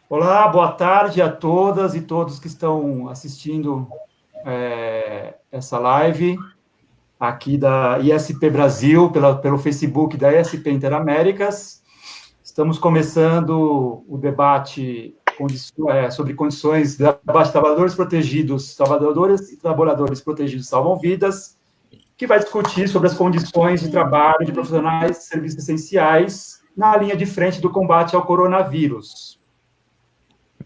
Olá, boa tarde a todas e todos que estão assistindo essa live aqui da ISP Brasil, pelo Facebook da ISP Interaméricas. Estamos começando o debate sobre condições de trabalhadores protegidos, trabalhadoras e trabalhadores protegidos salvam vidas, que vai discutir sobre as condições de trabalho de profissionais de serviços essenciais na linha de frente do combate ao coronavírus.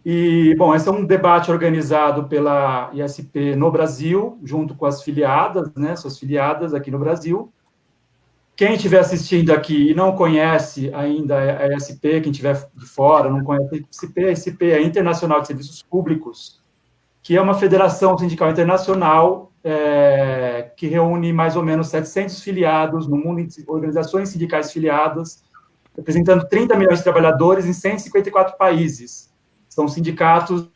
E, bom, esse é um debate organizado pela ISP no Brasil, junto com as filiadas, né, suas filiadas aqui no Brasil. Quem estiver assistindo aqui e não conhece ainda a ISP, quem estiver de fora, não conhece a ISP é a Internacional de Serviços Públicos, que é uma federação sindical internacional que reúne mais ou menos 700 filiados no mundo, organizações sindicais filiadas, representando 30 milhões de trabalhadores em 154 países. São sindicatos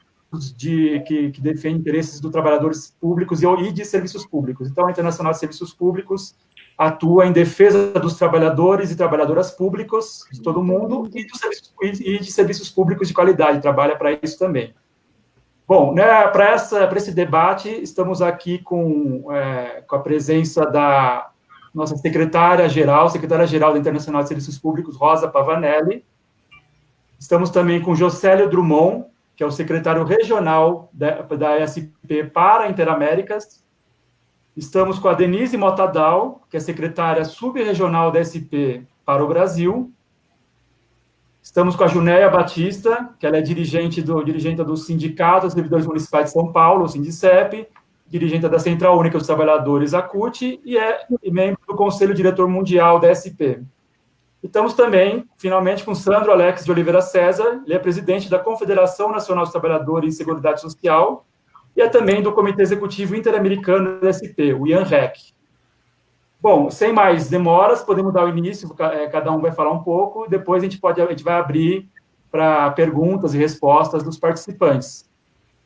que defendem interesses dos trabalhadores públicos e de serviços públicos. Então, a Internacional de Serviços Públicos atua em defesa dos trabalhadores e trabalhadoras públicos de todo mundo e de serviços públicos de qualidade, trabalha para isso também. Bom, né, para esse debate, estamos aqui com a presença da nossa secretária-geral da Internacional de Serviços Públicos, Rosa Pavanelli. Estamos também com Josélio Drummond, que é o secretário regional da ESP para Interaméricas. Estamos com a Denise Motadal, que é secretária subregional da SP para o Brasil. Estamos com a Junéia Batista, que ela é dirigente do Sindicato dos Servidores Municipais de São Paulo, o Sindicep, dirigente da Central Única dos Trabalhadores, a CUT, e membro do Conselho Diretor Mundial da SP. Estamos também, finalmente, com Sandro Alex de Oliveira César, ele é presidente da Confederação Nacional dos Trabalhadores em Seguridade Social e é também do Comitê Executivo Interamericano da SP, o IANREC. Bom, sem mais demoras, podemos dar o início, cada um vai falar um pouco, depois a gente vai abrir para perguntas e respostas dos participantes.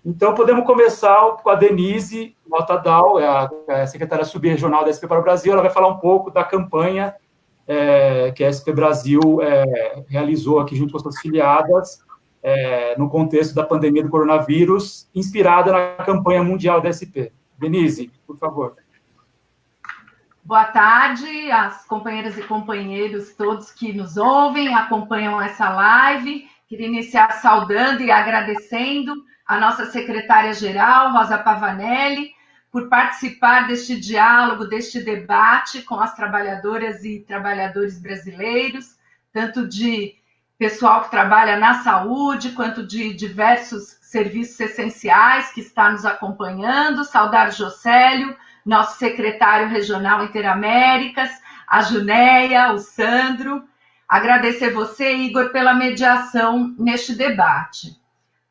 Então, podemos começar com a Denise Motadal, a secretária subregional da SP para o Brasil, ela vai falar um pouco da campanha que a SP Brasil realizou aqui junto com as suas filiadas, no contexto da pandemia do coronavírus, inspirada na campanha mundial da SP. Denise, por favor. Boa tarde, as companheiras e companheiros todos que nos ouvem, acompanham essa live. Queria iniciar saudando e agradecendo a nossa secretária-geral, Rosa Pavanelli, por participar deste diálogo, deste debate com as trabalhadoras e trabalhadores brasileiros, tanto de pessoal que trabalha na saúde, quanto de diversos serviços essenciais que está nos acompanhando. Saudar o Josélio, nosso secretário regional Interaméricas, a Junéia, o Sandro. Agradecer você, Igor, pela mediação neste debate.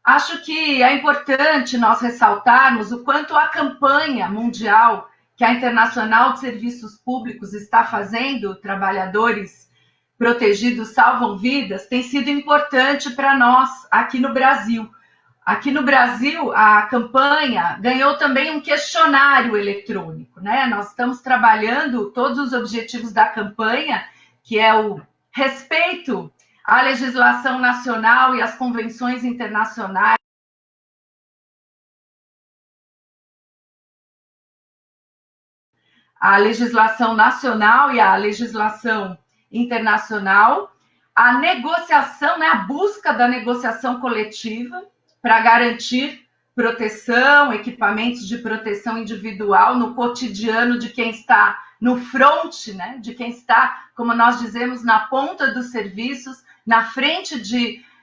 Acho que é importante nós ressaltarmos o quanto a campanha mundial que a Internacional de Serviços Públicos está fazendo, trabalhadores protegidos salvam vidas, tem sido importante para nós aqui no Brasil. Aqui no Brasil, a campanha ganhou também um questionário eletrônico, né? Nós estamos trabalhando todos os objetivos da campanha, que é o respeito à legislação nacional e às convenções internacionais. A legislação nacional e a legislação internacional, a negociação, né? A busca da negociação coletiva, para garantir proteção, equipamentos de proteção individual no cotidiano de quem está no front, né? De quem está, como nós dizemos, na ponta dos serviços, na frente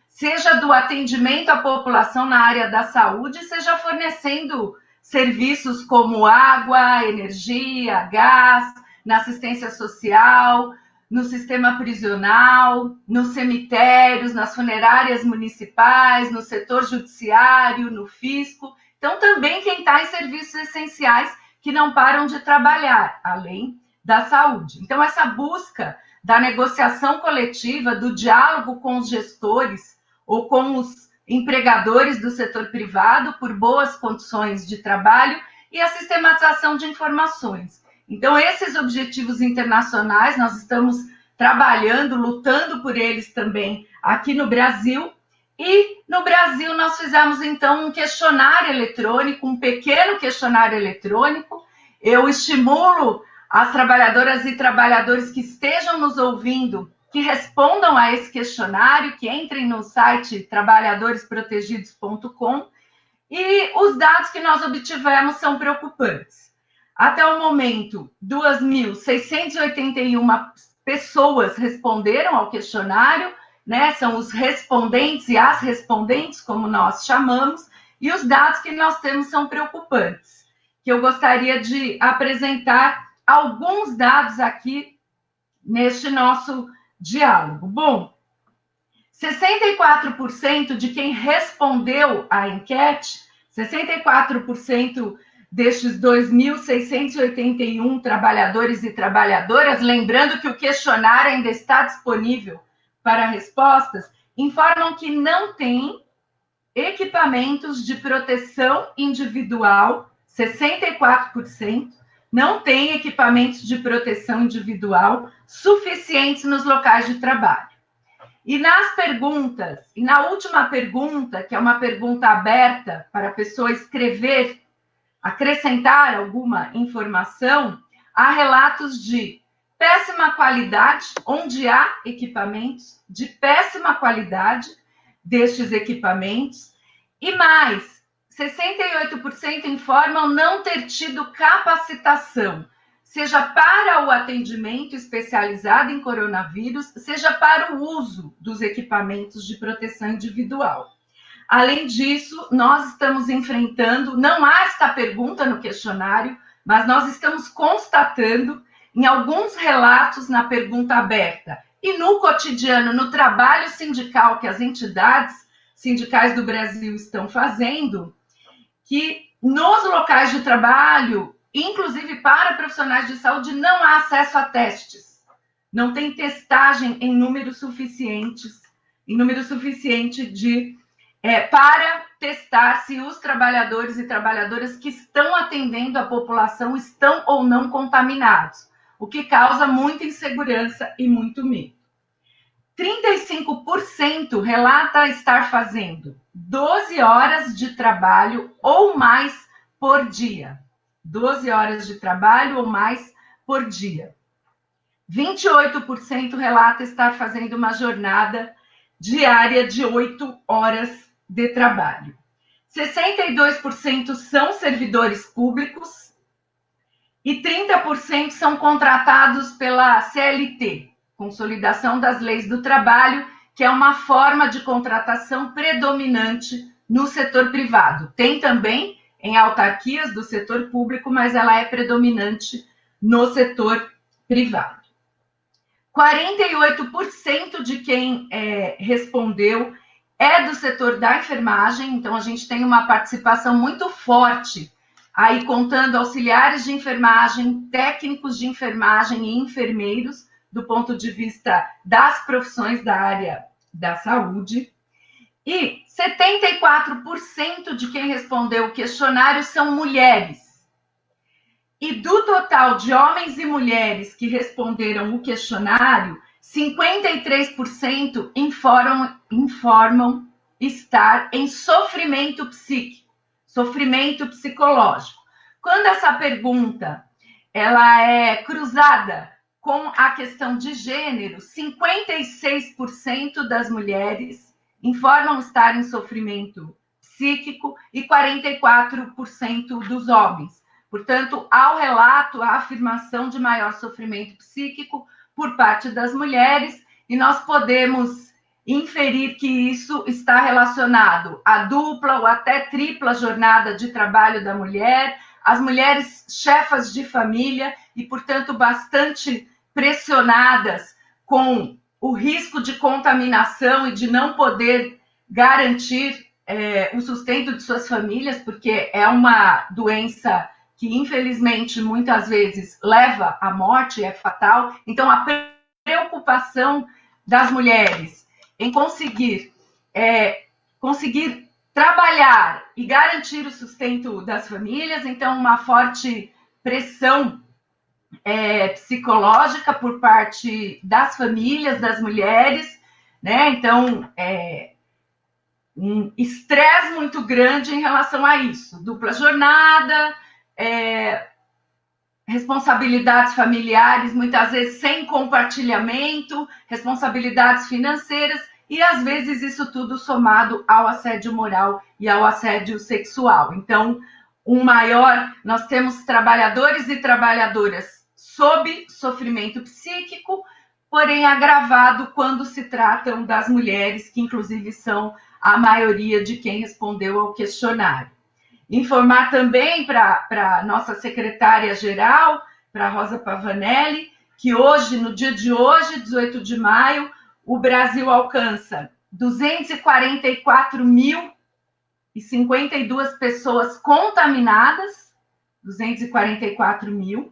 seja do atendimento à população na área da saúde, seja fornecendo serviços como água, energia, gás, na assistência social, no sistema prisional, nos cemitérios, nas funerárias municipais, no setor judiciário, no fisco. Então, também quem está em serviços essenciais que não param de trabalhar, além da saúde. Então, essa busca da negociação coletiva, do diálogo com os gestores ou com os empregadores do setor privado por boas condições de trabalho e a sistematização de informações. Então, esses objetivos internacionais, nós estamos trabalhando, lutando por eles também aqui no Brasil, E no Brasil nós fizemos então um questionário eletrônico, um pequeno questionário eletrônico. Eu estimulo as trabalhadoras e trabalhadores que estejam nos ouvindo que respondam a esse questionário, que entrem no site trabalhadoresprotegidos.com, e os dados que nós obtivemos são preocupantes. Até o momento, 2.681 pessoas responderam ao questionário, né? São os respondentes e as respondentes, como nós chamamos, e os dados que nós temos são preocupantes, que eu gostaria de apresentar alguns dados aqui neste nosso diálogo. Bom, 64% de quem respondeu à enquete, 64% destes 2.681 trabalhadores e trabalhadoras, lembrando que o questionário ainda está disponível para respostas, informam que não tem equipamentos de proteção individual, 64%, não tem equipamentos de proteção individual suficientes nos locais de trabalho. E nas perguntas, e na última pergunta, que é uma pergunta aberta para a pessoa escrever, acrescentar alguma informação, há relatos de péssima qualidade, onde há equipamentos de péssima qualidade destes equipamentos, e mais, 68% informam não ter tido capacitação, seja para o atendimento especializado em coronavírus, seja para o uso dos equipamentos de proteção individual. Além disso, nós estamos enfrentando, não há esta pergunta no questionário, mas nós estamos constatando em alguns relatos na pergunta aberta e no cotidiano, no trabalho sindical que as entidades sindicais do Brasil estão fazendo, que nos locais de trabalho, inclusive para profissionais de saúde, não há acesso a testes. Não tem testagem em número suficiente para testar se os trabalhadores e trabalhadoras que estão atendendo a população estão ou não contaminados, o que causa muita insegurança e muito medo. 35% relata estar fazendo 12 horas de trabalho ou mais por dia. 12 horas de trabalho ou mais por dia. 28% relata estar fazendo uma jornada diária de 8 horas de trabalho. 62% são servidores públicos e 30% são contratados pela CLT, Consolidação das Leis do Trabalho, que é uma forma de contratação predominante no setor privado. Tem também em autarquias do setor público, mas ela é predominante no setor privado. 48% de quem respondeu é do setor da enfermagem, então a gente tem uma participação muito forte aí contando auxiliares de enfermagem, técnicos de enfermagem e enfermeiros, do ponto de vista das profissões da área da saúde. E 74% de quem respondeu o questionário são mulheres. E do total de homens e mulheres que responderam o questionário, 53% informam estar em sofrimento psíquico, sofrimento psicológico. Quando essa pergunta ela é cruzada com a questão de gênero, 56% das mulheres informam estar em sofrimento psíquico e 44% dos homens. Portanto, há o relato, a afirmação de maior sofrimento psíquico por parte das mulheres, e nós podemos inferir que isso está relacionado à dupla ou até tripla jornada de trabalho da mulher, as mulheres chefas de família e, portanto, bastante pressionadas com o risco de contaminação e de não poder garantir o sustento de suas famílias, porque é uma doença que, infelizmente, muitas vezes leva à morte, é fatal. Então, a preocupação das mulheres em conseguir trabalhar e garantir o sustento das famílias, então, uma forte pressão psicológica por parte das famílias, das mulheres, né? Então, um estresse muito grande em relação a isso. Dupla jornada, responsabilidades familiares, muitas vezes sem compartilhamento, responsabilidades financeiras, e às vezes isso tudo somado ao assédio moral e ao assédio sexual. Então, nós temos trabalhadores e trabalhadoras sob sofrimento psíquico, porém agravado quando se tratam das mulheres, que inclusive são a maioria de quem respondeu ao questionário. Informar também para a nossa secretária-geral, para a Rosa Pavanelli, que hoje, no dia de hoje, 18 de maio, o Brasil alcança 244.052 pessoas contaminadas, 244 mil,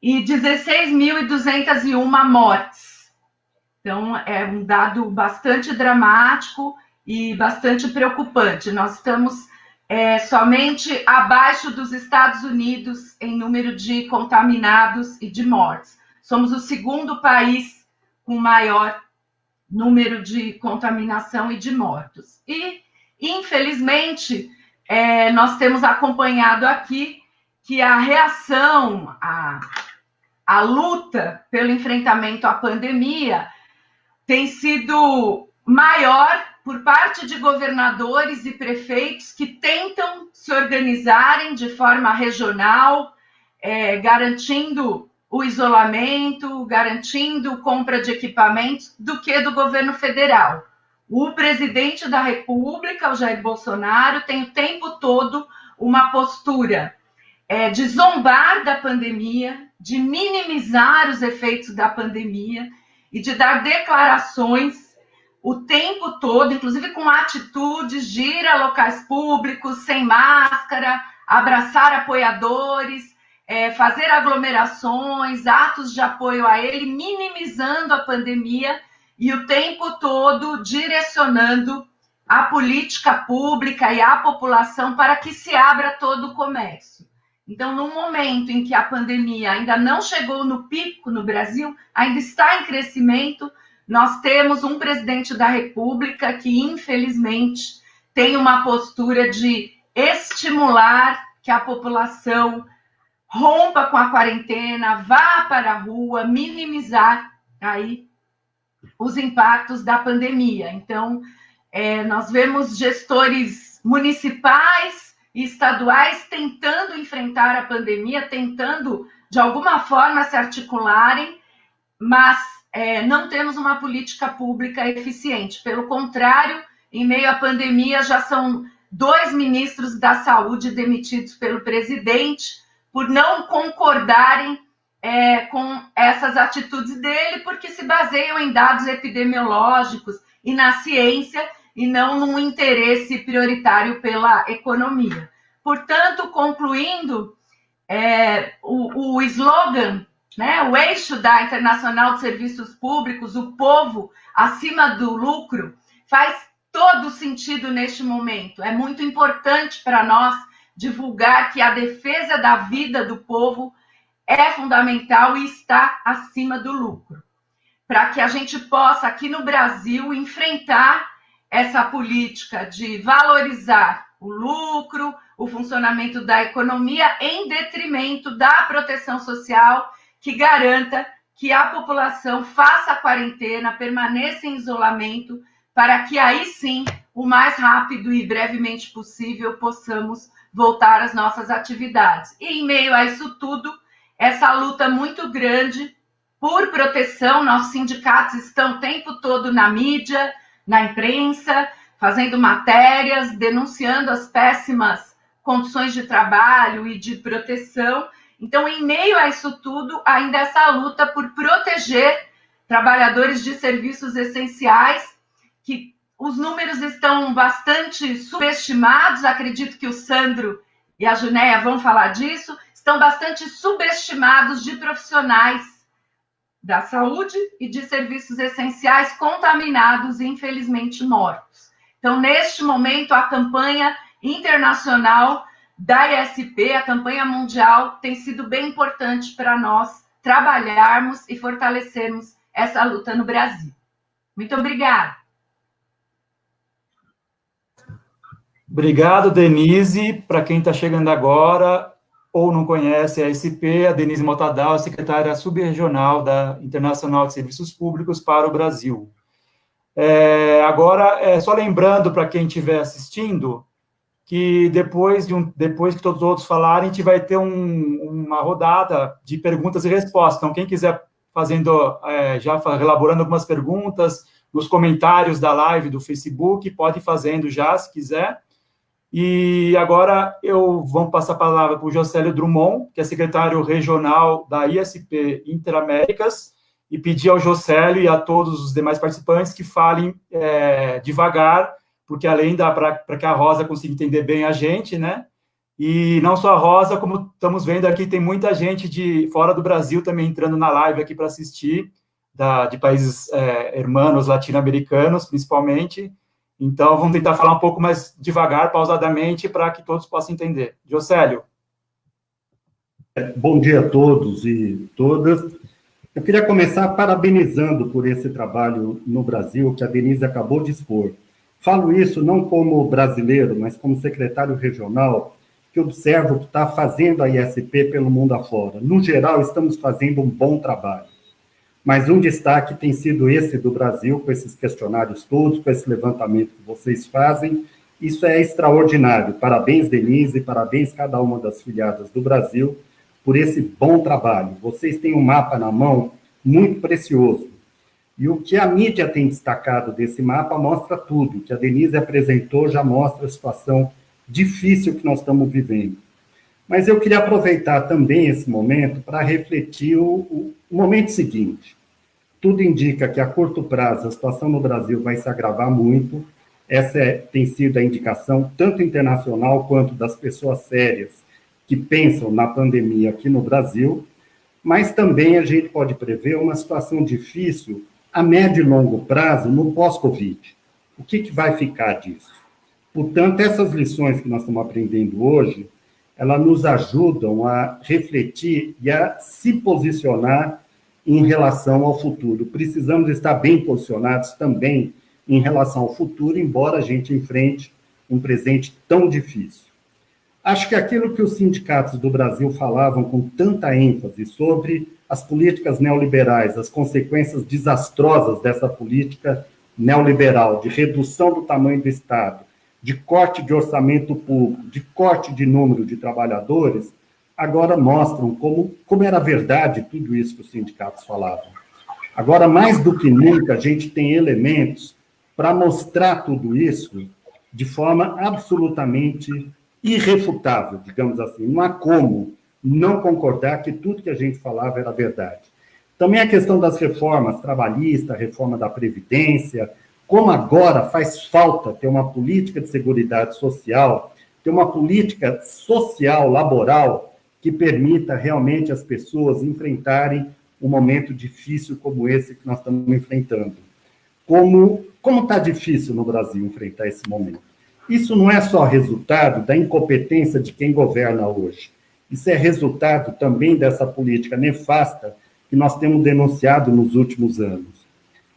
e 16.201 mortes. Então, é um dado bastante dramático e bastante preocupante. Nós estamos somente abaixo dos Estados Unidos em número de contaminados e de mortes. Somos o segundo país com maior número de contaminação e de mortos. E, infelizmente, nós temos acompanhado aqui que a reação, a luta pelo enfrentamento à pandemia tem sido maior por parte de governadores e prefeitos que tentam se organizarem de forma regional, garantindo o isolamento, garantindo compra de equipamentos, do que do governo federal. O presidente da República, o Jair Bolsonaro, tem o tempo todo uma postura de zombar da pandemia, de minimizar os efeitos da pandemia e de dar declarações o tempo todo, inclusive com atitudes de ir a locais públicos sem máscara, abraçar apoiadores, fazer aglomerações, atos de apoio a ele, minimizando a pandemia e o tempo todo direcionando a política pública e a população para que se abra todo o comércio. Então, no momento em que a pandemia ainda não chegou no pico no Brasil, ainda está em crescimento, nós temos um presidente da República que, infelizmente, tem uma postura de estimular que a população rompa com a quarentena, vá para a rua, minimizar aí os impactos da pandemia. Então, nós vemos gestores municipais e estaduais tentando enfrentar a pandemia, tentando, de alguma forma, se articularem, mas não temos uma política pública eficiente. Pelo contrário, em meio à pandemia, já são 2 ministros da Saúde demitidos pelo presidente por não concordarem com essas atitudes dele, porque se baseiam em dados epidemiológicos e na ciência, e não num interesse prioritário pela economia. Portanto, concluindo, o slogan, o eixo da Internacional de Serviços Públicos, o povo acima do lucro, faz todo sentido neste momento. É muito importante para nós divulgar que a defesa da vida do povo é fundamental e está acima do lucro, para que a gente possa, aqui no Brasil, enfrentar essa política de valorizar o lucro, o funcionamento da economia, em detrimento da proteção social, que garanta que a população faça a quarentena, permaneça em isolamento, para que aí sim, o mais rápido e brevemente possível, possamos voltar às nossas atividades. E em meio a isso tudo, essa luta muito grande por proteção, nossos sindicatos estão o tempo todo na mídia, na imprensa, fazendo matérias, denunciando as péssimas condições de trabalho e de proteção. Então, em meio a isso tudo, ainda essa luta por proteger trabalhadores de serviços essenciais, que os números estão bastante subestimados, acredito que o Sandro e a Junéia vão falar disso, estão bastante subestimados de profissionais da saúde e de serviços essenciais contaminados e, infelizmente, mortos. Então, neste momento, a campanha internacional da ISP, a campanha mundial, tem sido bem importante para nós trabalharmos e fortalecermos essa luta no Brasil. Muito obrigada. Obrigado, Denise. Para quem está chegando agora ou não conhece a SP, a Denise Motadal, secretária subregional da Internacional de Serviços Públicos para o Brasil. Agora, só lembrando para quem estiver assistindo, que depois que todos os outros falarem, a gente vai ter uma rodada de perguntas e respostas. Então, quem quiser já elaborando algumas perguntas nos comentários da live do Facebook, pode ir fazendo já, se quiser. E agora vamos passar a palavra para o Jocélio Drummond, que é secretário regional da ISP Interaméricas, e pedir ao Jocélio e a todos os demais participantes que falem devagar, porque além para que a Rosa consiga entender bem a gente, né? E não só a Rosa, como estamos vendo aqui, tem muita gente de fora do Brasil também entrando na live aqui para assistir, de países hermanos latino-americanos, principalmente. Então, vamos tentar falar um pouco mais devagar, pausadamente, para que todos possam entender. Jocélio. Bom dia a todos e todas. Eu queria começar parabenizando por esse trabalho no Brasil que a Denise acabou de expor. Falo isso não como brasileiro, mas como secretário regional, que observo o que está fazendo a ISP pelo mundo afora. No geral, estamos fazendo um bom trabalho. Mas um destaque tem sido esse do Brasil, com esses questionários todos, com esse levantamento que vocês fazem. Isso é extraordinário. Parabéns, Denise, parabéns cada uma das filiadas do Brasil por esse bom trabalho. Vocês têm um mapa na mão muito precioso. E o que a mídia tem destacado desse mapa mostra tudo. O que a Denise apresentou já mostra a situação difícil que nós estamos vivendo. Mas eu queria aproveitar também esse momento para refletir o momento seguinte. Tudo indica que a curto prazo a situação no Brasil vai se agravar muito. Essa tem sido a indicação tanto internacional quanto das pessoas sérias que pensam na pandemia aqui no Brasil, mas também a gente pode prever uma situação difícil a médio e longo prazo no pós-Covid. O que vai ficar disso? Portanto, essas lições que nós estamos aprendendo hoje, elas nos ajudam a refletir e a se posicionar em relação ao futuro. Precisamos estar bem posicionados também em relação ao futuro, embora a gente enfrente um presente tão difícil. Acho que aquilo que os sindicatos do Brasil falavam com tanta ênfase sobre as políticas neoliberais, as consequências desastrosas dessa política neoliberal, de redução do tamanho do Estado, de corte de orçamento público, de corte de número de trabalhadores, agora mostram como era verdade tudo isso que os sindicatos falavam. Agora, mais do que nunca, a gente tem elementos para mostrar tudo isso de forma absolutamente irrefutável, digamos assim. Não há como não concordar que tudo que a gente falava era verdade. Também a questão das reformas trabalhistas, reforma da Previdência, como agora faz falta ter uma política de seguridade social, ter uma política social, laboral, que permita realmente as pessoas enfrentarem um momento difícil como esse que nós estamos enfrentando. Como está difícil no Brasil enfrentar esse momento? Isso não é só resultado da incompetência de quem governa hoje. Isso é resultado também dessa política nefasta que nós temos denunciado nos últimos anos.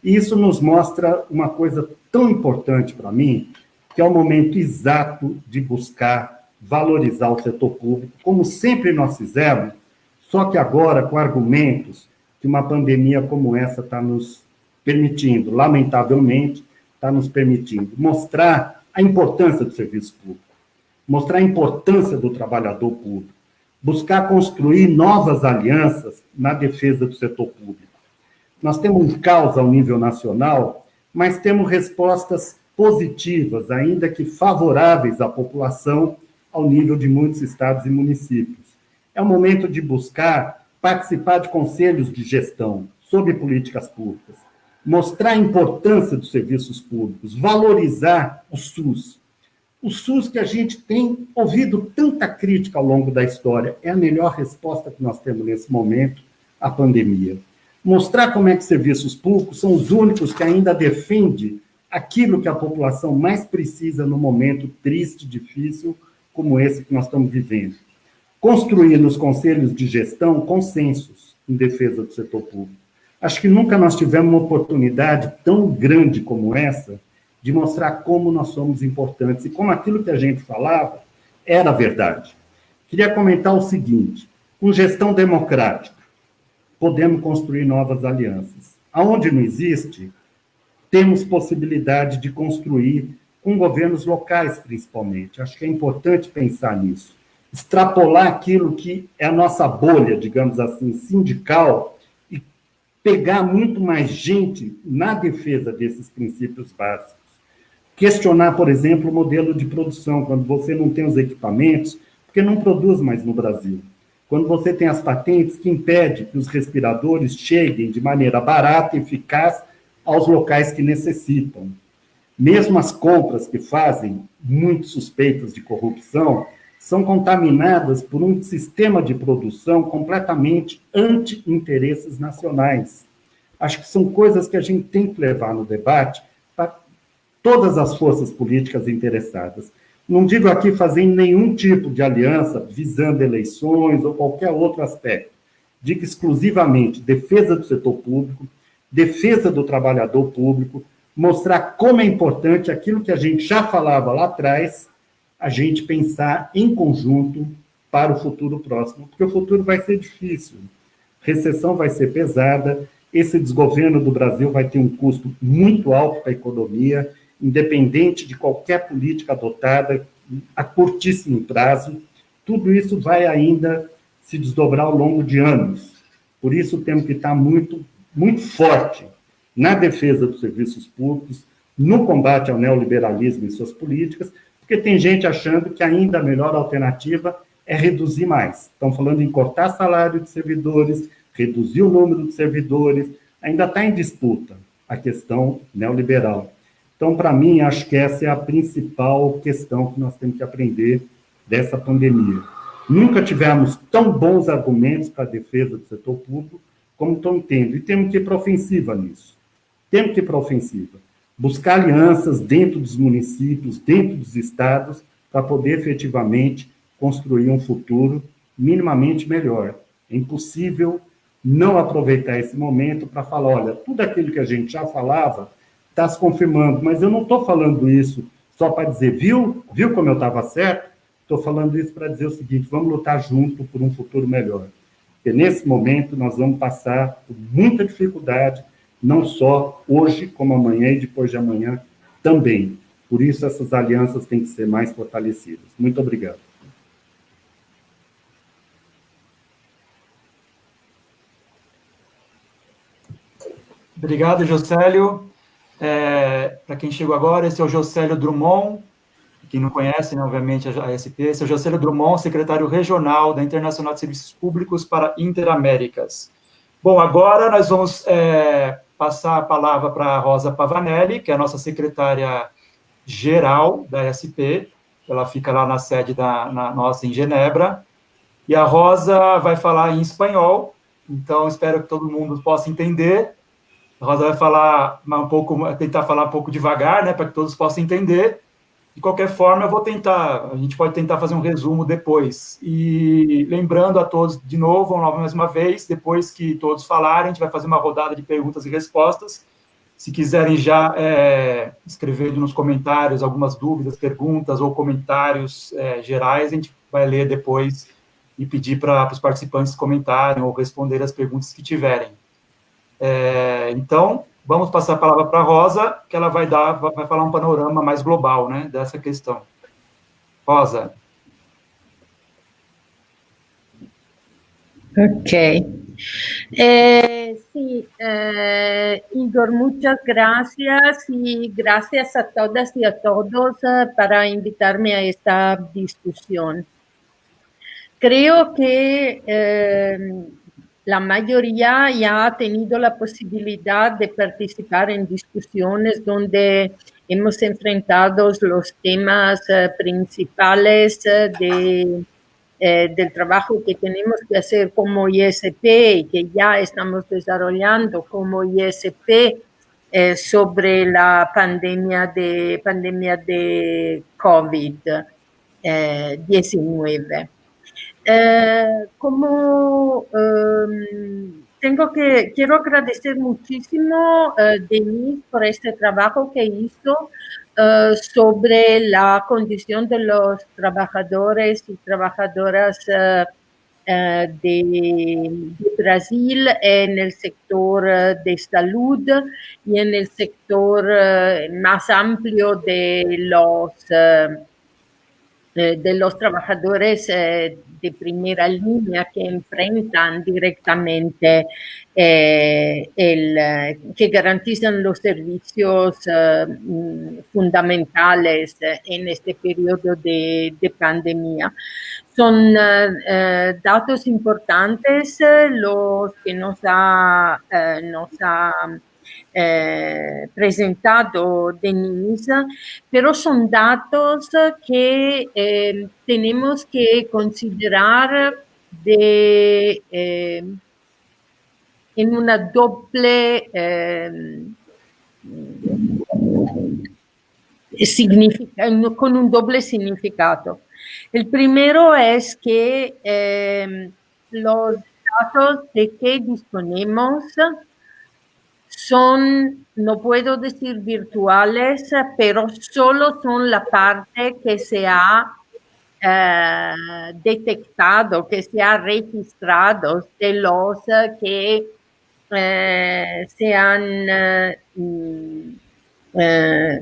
E isso nos mostra uma coisa tão importante para mim, que é o momento exato de buscar valorizar o setor público, como sempre nós fizemos, só que agora com argumentos que uma pandemia como essa está nos permitindo, lamentavelmente, está nos permitindo mostrar a importância do serviço público, mostrar a importância do trabalhador público, buscar construir novas alianças na defesa do setor público. Nós temos um caos ao nível nacional, mas temos respostas positivas, ainda que favoráveis à população, ao nível de muitos estados e municípios. É o momento de buscar participar de conselhos de gestão sobre políticas públicas, mostrar a importância dos serviços públicos, valorizar o SUS. O SUS que a gente tem ouvido tanta crítica ao longo da história, é a melhor resposta que nós temos nesse momento à pandemia. Mostrar como é que serviços públicos são os únicos que ainda defendem aquilo que a população mais precisa no momento triste, difícil, como esse que nós estamos vivendo. Construir nos conselhos de gestão consensos em defesa do setor público. Acho que nunca nós tivemos uma oportunidade tão grande como essa de mostrar como nós somos importantes e como aquilo que a gente falava era verdade. Queria comentar o seguinte: com gestão democrática, podemos construir novas alianças. Aonde não existe, temos possibilidade de construir com governos locais, principalmente. Acho que é importante pensar nisso. Extrapolar aquilo que é a nossa bolha, digamos assim, sindical, e pegar muito mais gente na defesa desses princípios básicos. Questionar, por exemplo, o modelo de produção, quando você não tem os equipamentos, porque não produz mais no Brasil. Quando você tem as patentes que impedem que os respiradores cheguem de maneira barata e eficaz aos locais que necessitam. Mesmo as compras que fazem, muito suspeitas de corrupção, são contaminadas por um sistema de produção completamente anti-interesses nacionais. Acho que são coisas que a gente tem que levar no debate para todas as forças políticas interessadas. Não digo aqui fazer nenhum tipo de aliança visando eleições ou qualquer outro aspecto. Digo exclusivamente defesa do setor público, defesa do trabalhador público, mostrar como é importante aquilo que a gente já falava lá atrás, a gente pensar em conjunto para o futuro próximo, porque o futuro vai ser difícil, recessão vai ser pesada, esse desgoverno do Brasil vai ter um custo muito alto para a economia, independente de qualquer política adotada a curtíssimo prazo, tudo isso vai ainda se desdobrar ao longo de anos. Por isso, temos que estar muito forte na defesa dos serviços públicos, no combate ao neoliberalismo e suas políticas, porque tem gente achando que ainda a melhor alternativa é reduzir mais. Estão falando em cortar salário de servidores, reduzir o número de servidores, ainda está em disputa a questão neoliberal. Então, para mim, acho que essa é a principal questão que nós temos que aprender dessa pandemia. Nunca tivemos tão bons argumentos para a defesa do setor público como estão tendo, e temos que ir para a ofensiva nisso. Temos que ir para a ofensiva. Buscar alianças dentro dos municípios, dentro dos estados, para poder efetivamente construir um futuro minimamente melhor. É impossível não aproveitar esse momento para falar, olha, tudo aquilo que a gente já falava está se confirmando, mas eu não estou falando isso só para dizer, viu como eu estava certo? Estou falando isso para dizer o seguinte, vamos lutar junto por um futuro melhor. Porque nesse momento nós vamos passar por muita dificuldade, não só hoje, como amanhã e depois de amanhã também. Por isso, essas alianças têm que ser mais fortalecidas. Muito obrigado. Obrigado, Josélio. Para quem chegou agora, esse é o Josélio Drummond. Quem não conhece, né, obviamente, a ASP, esse é o Josélio Drummond, secretário regional da Internacional de Serviços Públicos para Interaméricas. Bom, agora nós vamos passar a palavra para a Rosa Pavanelli, que é a nossa secretária-geral da ASP. Ela fica lá na sede nossa em Genebra. E a Rosa vai falar em espanhol, então espero que todo mundo possa entender. A Rosa vai falar tentar falar um pouco devagar, né, para que todos possam entender. De qualquer forma, a gente pode tentar fazer um resumo depois. E lembrando a todos, de novo, mais uma vez, depois que todos falarem, a gente vai fazer uma rodada de perguntas e respostas. Se quiserem já escrever nos comentários algumas dúvidas, perguntas ou comentários gerais, a gente vai ler depois e pedir para os participantes comentarem ou responder as perguntas que tiverem. Então, vamos passar a palavra para a Rosa, que ela vai falar um panorama mais global, né, dessa questão. Rosa. Ok. Sí, Igor, muchas gracias y gracias a todas y a todos para invitarme a esta discusión. Creo que la mayoría ya ha tenido la posibilidad de participar en discusiones donde hemos enfrentado los temas principales del trabajo que tenemos que hacer como ISP y que ya estamos desarrollando como ISP sobre la pandemia de COVID-19. Como quiero agradecer muchísimo a Denise por este trabajo que hizo sobre la condición de los trabajadores y trabajadoras de Brasil en el sector de salud y en el sector más amplio de los trabajadores de primera línea que enfrentan directamente, que garantizan los servicios fundamentales en este periodo de pandemia. Son datos importantes los que nos ha presentado Denise, pero son datos que tenemos que considerar en una doble con un doble significado. El primero es que los datos de que disponemos son, no puedo decir virtuales, pero solo son la parte que se ha detectado, que se ha registrado de los que se han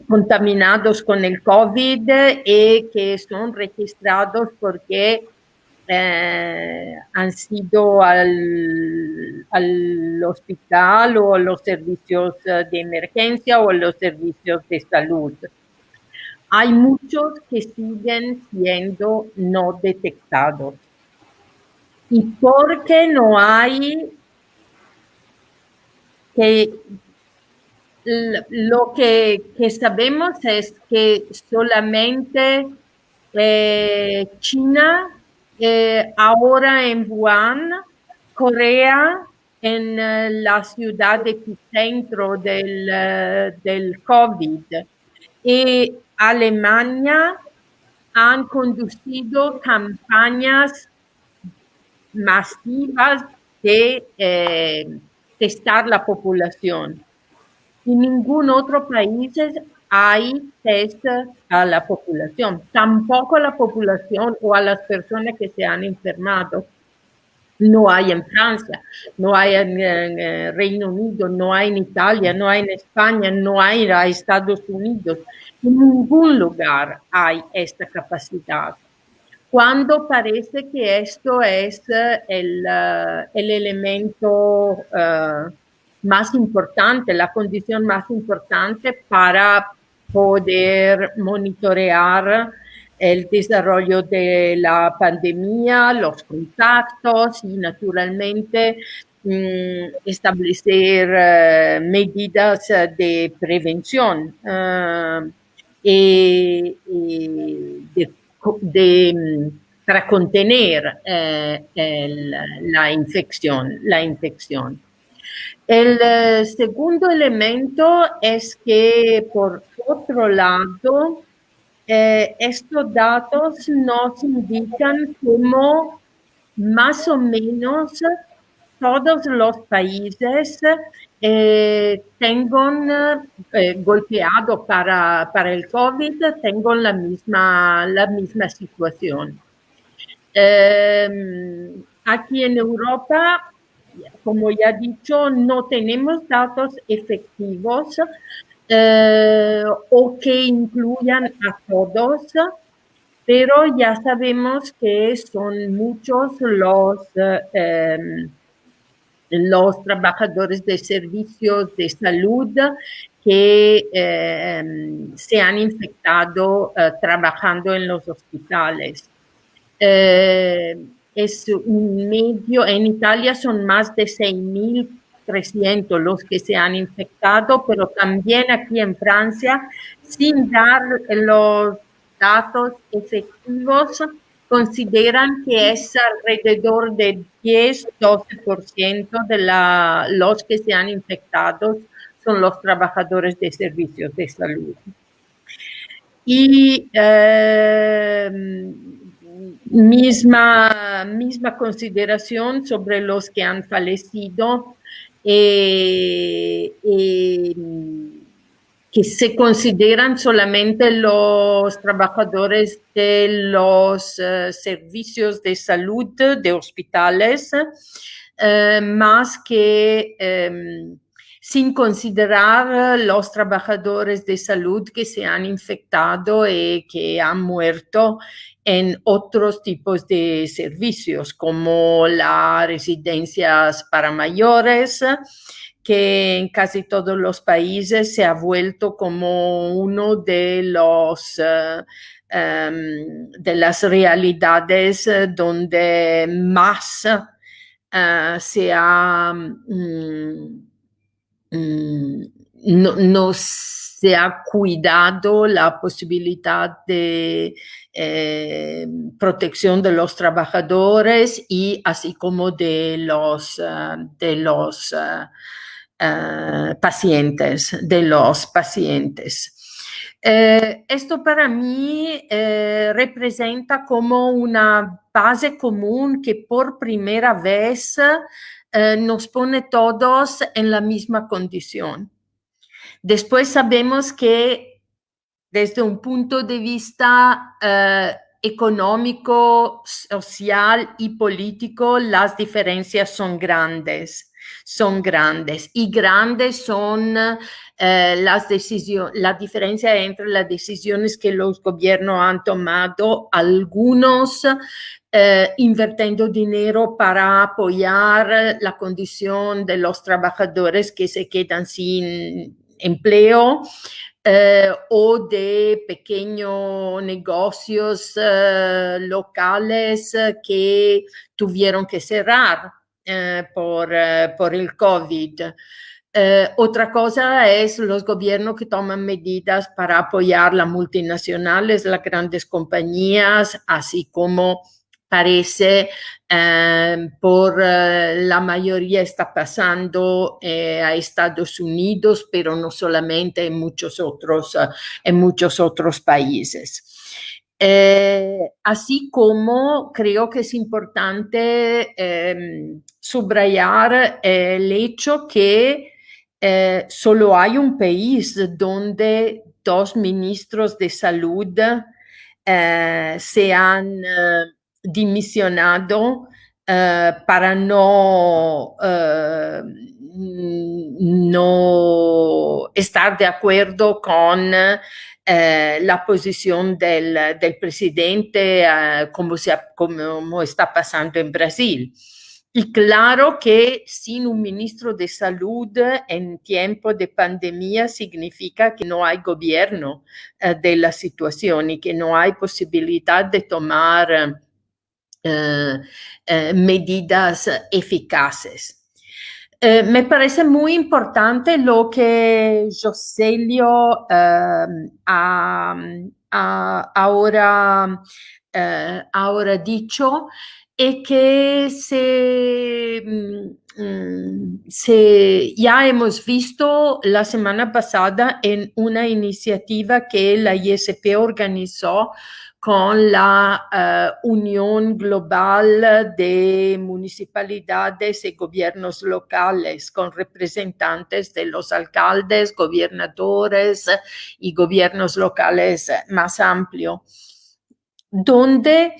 contaminados con el COVID y que son registrados porque han sido al hospital o a los servicios de emergencia o a los servicios de salud. Hay muchos que siguen siendo no detectados. ¿Y por qué no hay? Lo que sabemos es que solamente China, ahora en Wuhan, Corea, en la ciudad epicentro del COVID, y Alemania han conducido campañas masivas de testar la población. En ningún otro país hay test a la población, tampoco a la población o a las personas que se han enfermado. No hay en Francia, no hay en Reino Unido, no hay en Italia, no hay en España, no hay en Estados Unidos. En ningún lugar hay esta capacidad. Cuando parece que esto es el elemento más importante, la condición más importante para poder monitorear el desarrollo de la pandemia, los contactos y naturalmente establecer medidas de prevención para contener la infección. El segundo elemento es que, por otro lado, estos datos nos indican cómo más o menos todos los países tengan golpeado para el COVID, tengan la misma situación. Aquí en Europa, como ya he dicho, no tenemos datos efectivos o que incluyan a todos, pero ya sabemos que son muchos los trabajadores de servicios de salud que se han infectado trabajando en los hospitales. Es un medio, en Italia son más de 6.300 los que se han infectado, pero también aquí en Francia, sin dar los datos efectivos, consideran que es alrededor de 10-12% de los que se han infectado son los trabajadores de servicios de salud. Y misma consideración sobre los que han fallecido, que se consideran solamente los trabajadores de los servicios de salud, de hospitales, más que sin considerar los trabajadores de salud que se han infectado y que han muerto en otros tipos de servicios, como las residencias para mayores, que en casi todos los países se ha vuelto como uno de las realidades donde más se ha no se ha cuidado la posibilidad de protección de los trabajadores y así como de los pacientes. Esto para mí representa como una base común que por primera vez nos pone todos en la misma condición. Después sabemos que desde un punto de vista económico, social y político, las diferencias son grandes. Y grandes son la diferencia entre las decisiones que los gobiernos han tomado, algunos invirtiendo dinero para apoyar la condición de los trabajadores que se quedan sin empleo, o de pequeños negocios locales que tuvieron que cerrar por el COVID. Otra cosa es los gobiernos que toman medidas para apoyar las multinacionales, las grandes compañías, así como parece por la mayoría está pasando a Estados Unidos, pero no solamente en muchos otros países. Así como creo que es importante subrayar el hecho que solo hay un país donde 2 ministros de salud se han dimisionado para no estar de acuerdo con la posición del presidente, como está pasando en Brasil. Y claro que sin un ministro de salud en tiempo de pandemia significa que no hay gobierno de la situación y que no hay posibilidad de tomar medidas eficaces. Me parece muy importante lo que Joselio ahora dicho, y que ya hemos visto la semana pasada en una iniciativa que la ISP organizó con la Unión Global de Municipalidades y Gobiernos Locales, con representantes de los alcaldes, gobernadores y gobiernos locales más amplios, donde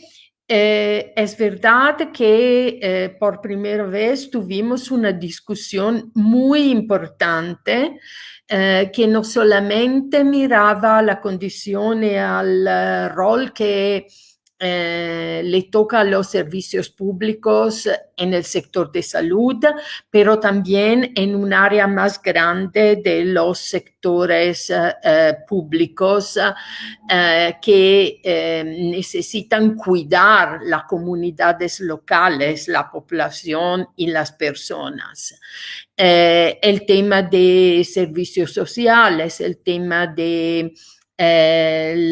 es verdad que por primera vez tuvimos una discusión muy importante que no solamente miraba la condición y al rol que le toca a los servicios públicos en el sector de salud, pero también en un área más grande de los sectores públicos que necesitan cuidar las comunidades locales, la población y las personas. El tema de servicios sociales, el tema de el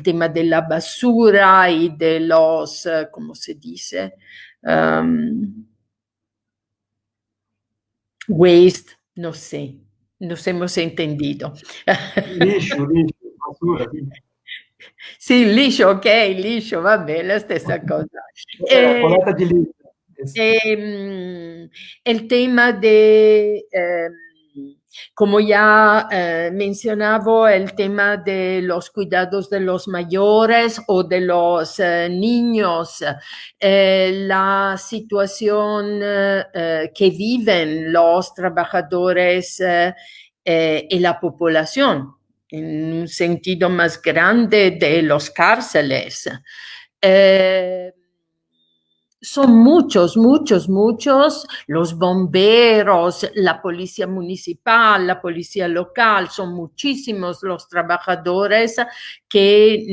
tema de la basura y de los, ¿cómo se dice? Waste, no sé, nos hemos entendido. Lixo, basura. Sì, liscio, ok, liscio, vabbè, la stessa cosa. Coleta de lixo. El tema de, como ya mencionaba, el tema de los cuidados de los mayores o de los niños, la situación que viven los trabajadores y la población, en un sentido más grande de los cárceles. Son muchos, los bomberos, la policía municipal, la policía local, son muchísimos los trabajadores que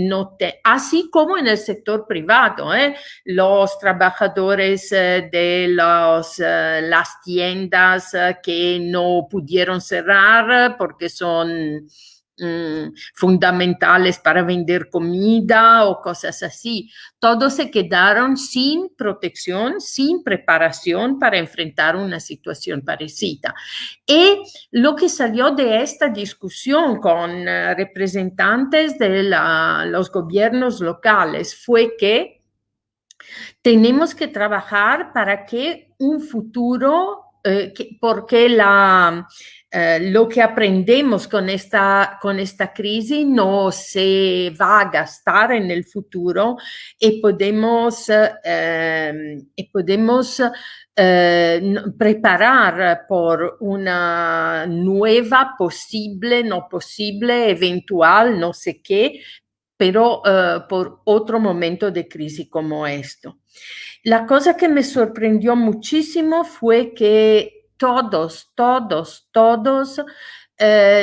así como en el sector privado, los trabajadores de las tiendas que no pudieron cerrar porque son fundamentales para vender comida o cosas así. Todos se quedaron sin protección, sin preparación para enfrentar una situación parecida. Y lo que salió de esta discusión con representantes de los gobiernos locales fue que tenemos que trabajar para que un futuro, porque lo que aprendemos con esta crisis no se va a gastar en el futuro y podemos preparar por una nueva posible, no posible, eventual, no sé qué, pero por otro momento de crisis como esto. La cosa que me sorprendió muchísimo fue que todos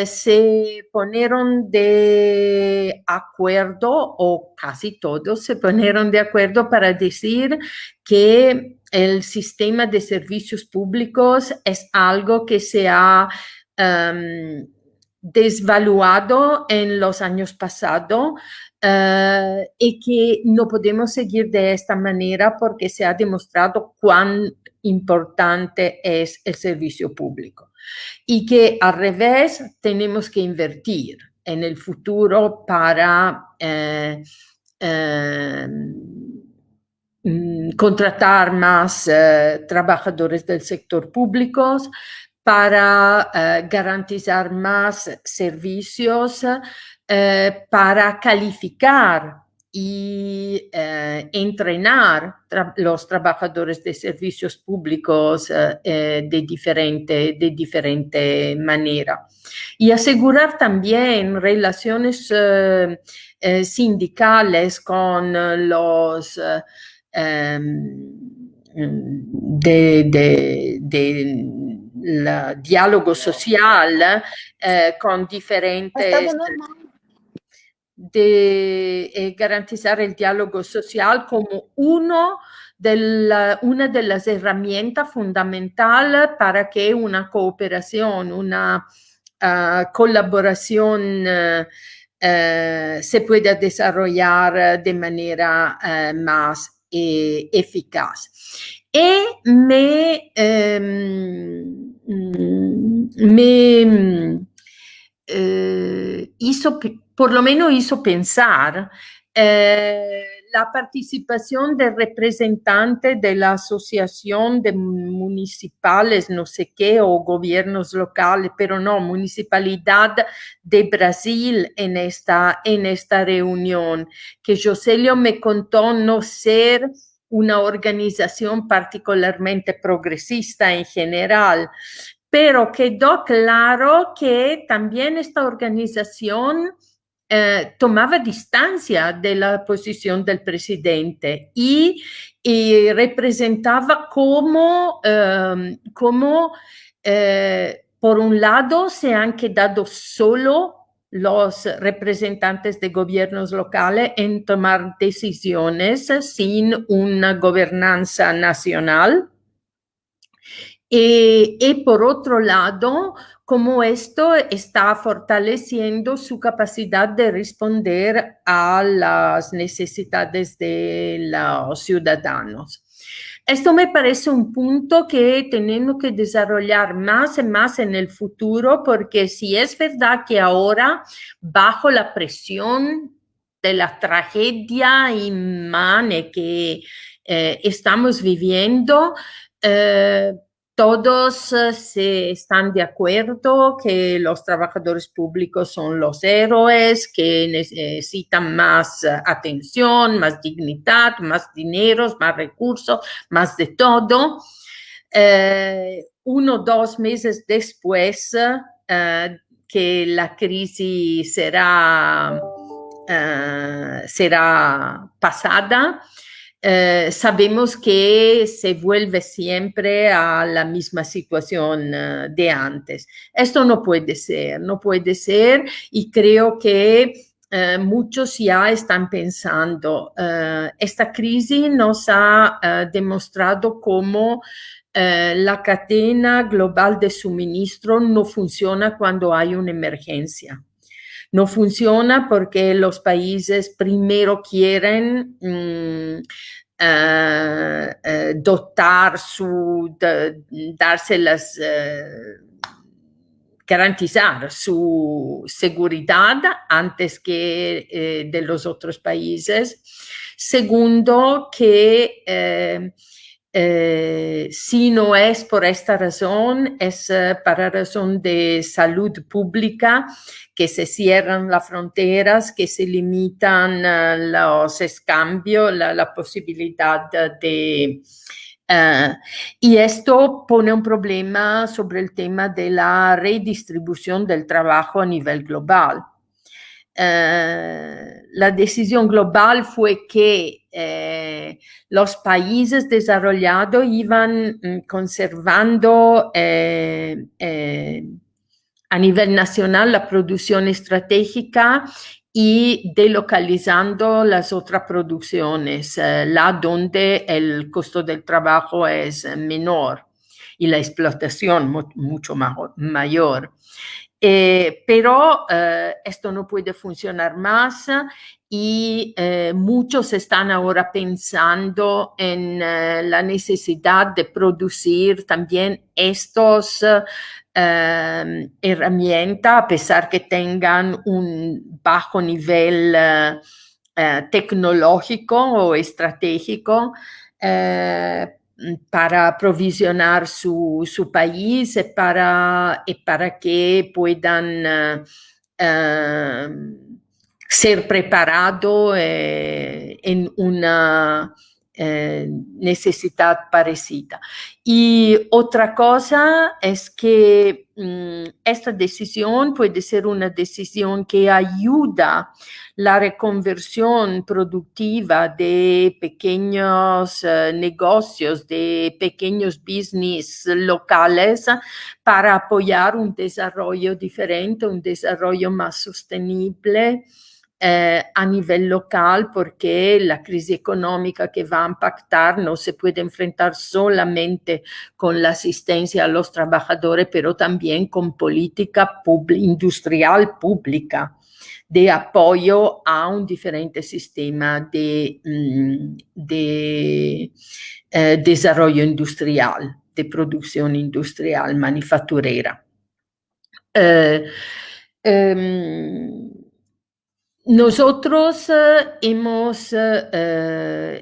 se ponieron de acuerdo, o casi todos se ponieron de acuerdo para decir que el sistema de servicios públicos es algo que se ha desvaluado en los años pasados. Y que no podemos seguir de esta manera porque se ha demostrado cuán importante es el servicio público y que al revés tenemos que invertir en el futuro para contratar más trabajadores del sector público, para garantizar más servicios, para calificar y entrenar los trabajadores de servicios públicos de diferente manera. Y asegurar también relaciones sindicales con los diálogo social con diferentes... de garantizar el diálogo social como una de las herramientas fundamentales para que una cooperación, una colaboración se pueda desarrollar de manera más eficaz. Y me por lo menos hizo pensar la participación de representantes de la Asociación de Municipales, no sé qué, o gobiernos locales, pero no, Municipalidad de Brasil en esta reunión, que Joselio me contó no ser una organización particularmente progresista en general, pero quedó claro que también esta organización tomaba distancia de la posición del presidente y representaba cómo por un lado se han quedado solo los representantes de gobiernos locales en tomar decisiones sin una gobernanza nacional. Y por otro lado, como esto está fortaleciendo su capacidad de responder a las necesidades de los ciudadanos. Esto me parece un punto que tenemos que desarrollar más y más en el futuro, porque si es verdad que ahora, bajo la presión de la tragedia inmane que estamos viviendo, todos se están de acuerdo que los trabajadores públicos son los héroes, que necesitan más atención, más dignidad, más dinero, más recursos, más de todo. 1 o 2 meses después que la crisis será pasada, sabemos que se vuelve siempre a la misma situación de antes. Esto no puede ser, y creo que muchos ya están pensando, esta crisis nos ha demostrado cómo la cadena global de suministro no funciona cuando hay una emergencia. No funciona porque los países primero quieren garantizar su seguridad antes que de los otros países. Segundo, que si no es por esta razón, es para razón de salud pública, que se cierran las fronteras, que se limitan los escambios, la posibilidad de... y esto pone un problema sobre el tema de la redistribución del trabajo a nivel global. La decisión global fue que los países desarrollados iban conservando a nivel nacional la producción estratégica y delocalizando las otras producciones, là donde el costo del trabajo es menor y la explotación mucho mayor. Pero esto no puede funcionar más y muchos están ahora pensando en la necesidad de producir también estos herramientas, a pesar que tengan un bajo nivel tecnológico o estratégico, para aprovisionar su país y para que puedan ser preparados en una necesidad parecida. Y otra cosa es que esta decisión puede ser una decisión que ayuda la reconversión productiva de pequeños negocios, de pequeños business locales, para apoyar un desarrollo diferente, un desarrollo más sostenible a nivel local, porque la crisis económica que va a impactar no se puede enfrentar solamente con la asistencia a los trabajadores, pero también con política industrial pública de apoyo a un diferente sistema de desarrollo industrial, de producción industrial, manufacturera. Nosotros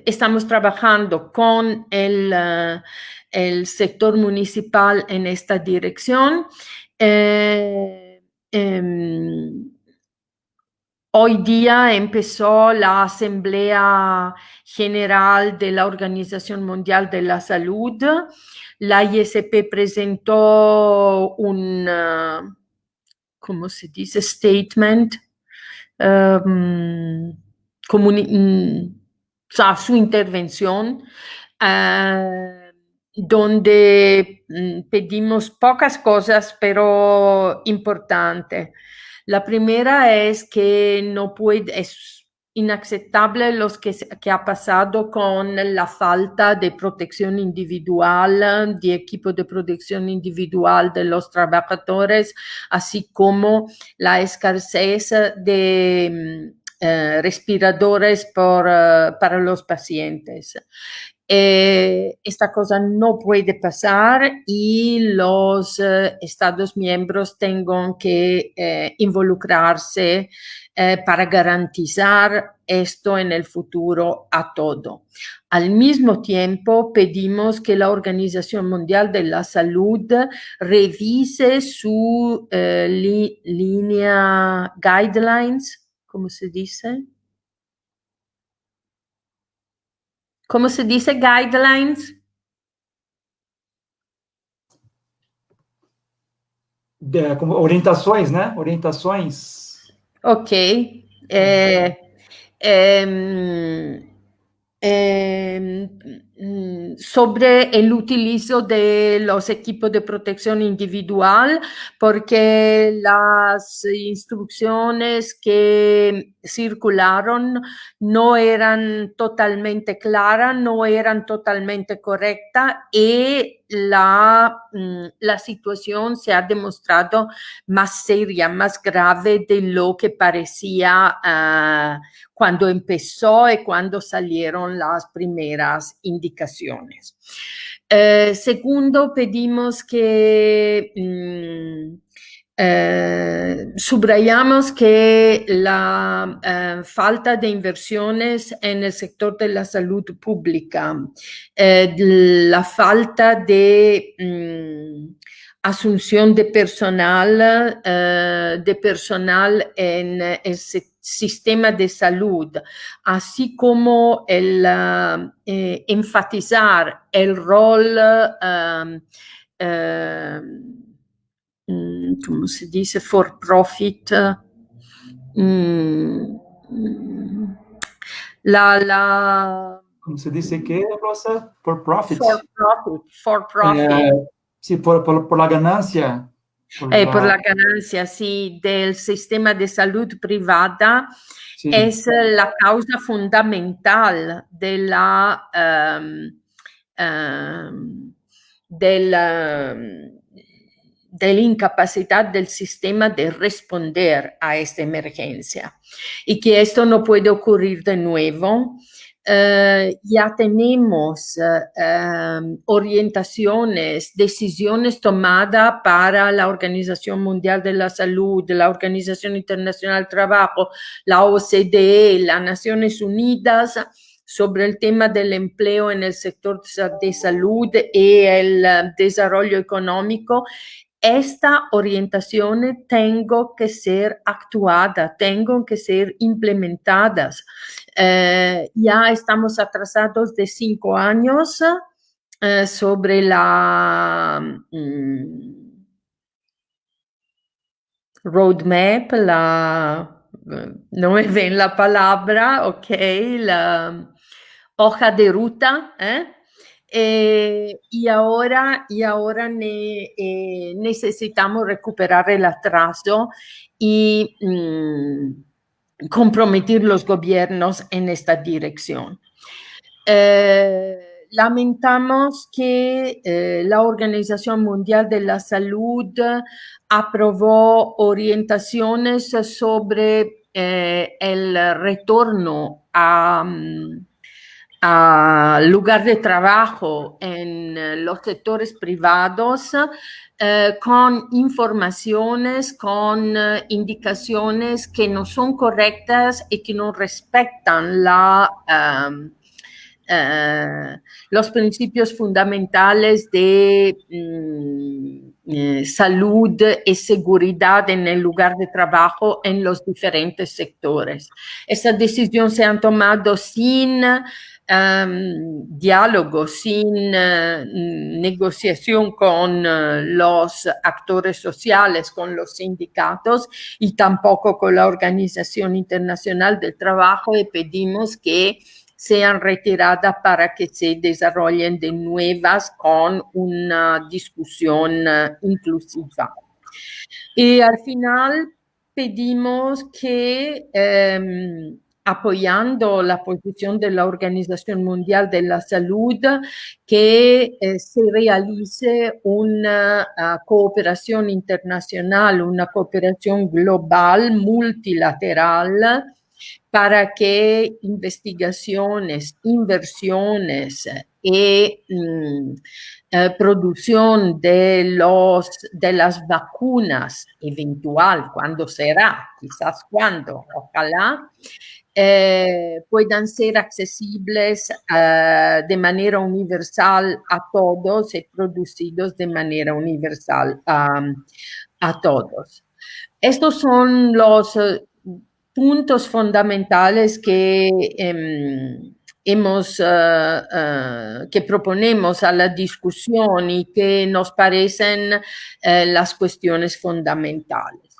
estamos trabajando con el sector municipal en esta dirección. Hoy día empezó la Asamblea General de la Organización Mundial de la Salud. La ISP presentó un, ¿cómo se dice? Statement. Su intervención, donde pedimos pocas cosas, pero importantes. La primera es que es inaceptable lo que ha pasado con la falta de protección individual, de equipo de protección individual de los trabajadores, así como la escasez de respiradores para los pacientes. Esta cosa no puede pasar y los Estados miembros tengan que involucrarse para garantizar esto en el futuro a todo. Al mismo tiempo, pedimos que la Organización Mundial de la Salud revise su línea guidelines, ¿cómo se dice? ¿Cómo se dice guidelines? Como orientações, né? Orientações. Ok. Sobre el utilizo de los equipos de protección individual, porque las instrucciones que circularon no eran totalmente claras, no eran totalmente correctas y la situación se ha demostrado más seria, más grave de lo que parecía cuando empezó y cuando salieron las primeras indicaciones. Segundo, pedimos que subrayamos que la falta de inversiones en el sector de la salud pública, la falta de asunción de personal en el sistema de salud, así como el enfatizar el rol, ¿cómo se dice? For profit. ¿Cómo se dice qué, Rosa? For profit. For profit. Sí, por la ganancia. Por la ganancia, sí, del sistema de salud privada, sí. Es la causa fundamental de la incapacidad del sistema de responder a esta emergencia y que esto no puede ocurrir de nuevo. Ya tenemos orientaciones, decisiones tomadas para la Organización Mundial de la Salud, la Organización Internacional del Trabajo, la OCDE, las Naciones Unidas, sobre el tema del empleo en el sector de salud y el desarrollo económico. Esta orientación tengo que ser actuada, tengo que ser implementadas. Ya estamos atrasados de 5 años sobre la roadmap, no me ven la palabra, ok, la hoja de ruta, y ahora necesitamos recuperar el atraso y comprometer los gobiernos en esta dirección. Lamentamos que la Organización Mundial de la Salud aprobó orientaciones sobre el retorno a lugar de trabajo en los sectores privados con informaciones, con indicaciones que no son correctas y que no respetan los principios fundamentales de salud y seguridad en el lugar de trabajo en los diferentes sectores. Esa decisión se ha tomado sin diálogo, sin negociación con los actores sociales, con los sindicatos y tampoco con la Organización Internacional del Trabajo, y pedimos que sean retiradas para que se desarrollen de nuevas con una discusión inclusiva. Y al final pedimos que apoyando la posición de la Organización Mundial de la Salud, que se realice una cooperación internacional, una cooperación global, multilateral, para que investigaciones, inversiones y producción de las vacunas, eventual, cuando será, quizás cuando, ojalá, puedan ser accesibles de manera universal a todos y producidos de manera universal a todos. Estos son los puntos fundamentales que que proponemos a la discusión y que nos parecen las cuestiones fundamentales.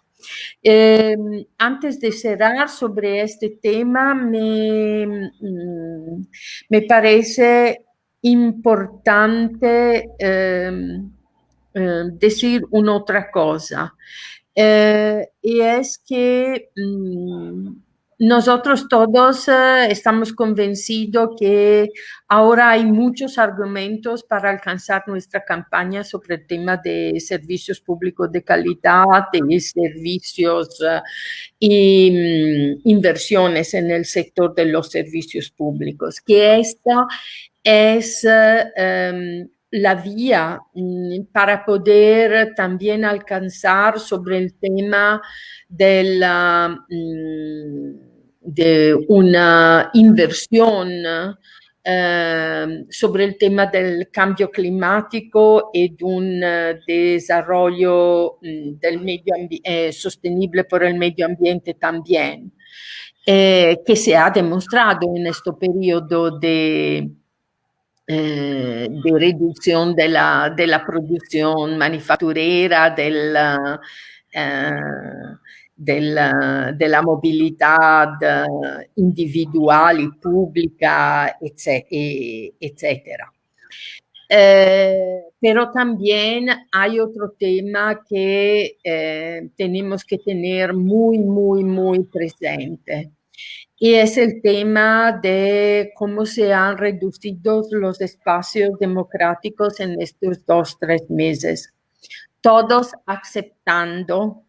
Antes de cerrar sobre este tema, me parece importante decir una otra cosa. Y es que nosotros todos estamos convencidos que ahora hay muchos argumentos para alcanzar nuestra campaña sobre el tema de servicios públicos de calidad, de servicios y inversiones en el sector de los servicios públicos, que esta es la vía para poder también alcanzar sobre el tema de una inversión sobre el tema del cambio climático y de un desarrollo sostenible por el medio ambiente también, que se ha demostrado en este periodo de reducción de la producción manufacturera, de la movilidad individual y pública, etcétera. Pero también hay otro tema que tenemos que tener muy, muy, muy presente. Y es el tema de cómo se han reducido los espacios democráticos en estos 2-3 meses. Todos aceptando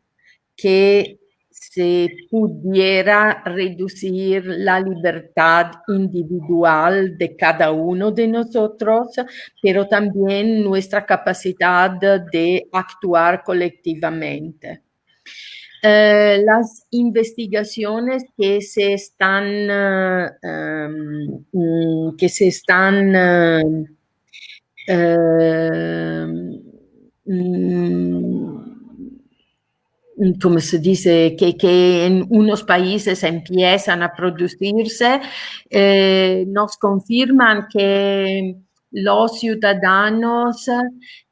que se pudiera reducir la libertad individual de cada uno de nosotros, pero también nuestra capacidad de actuar colectivamente. Las investigaciones que se están como se dice, que en unos países empiezan a producirse, nos confirman que los ciudadanos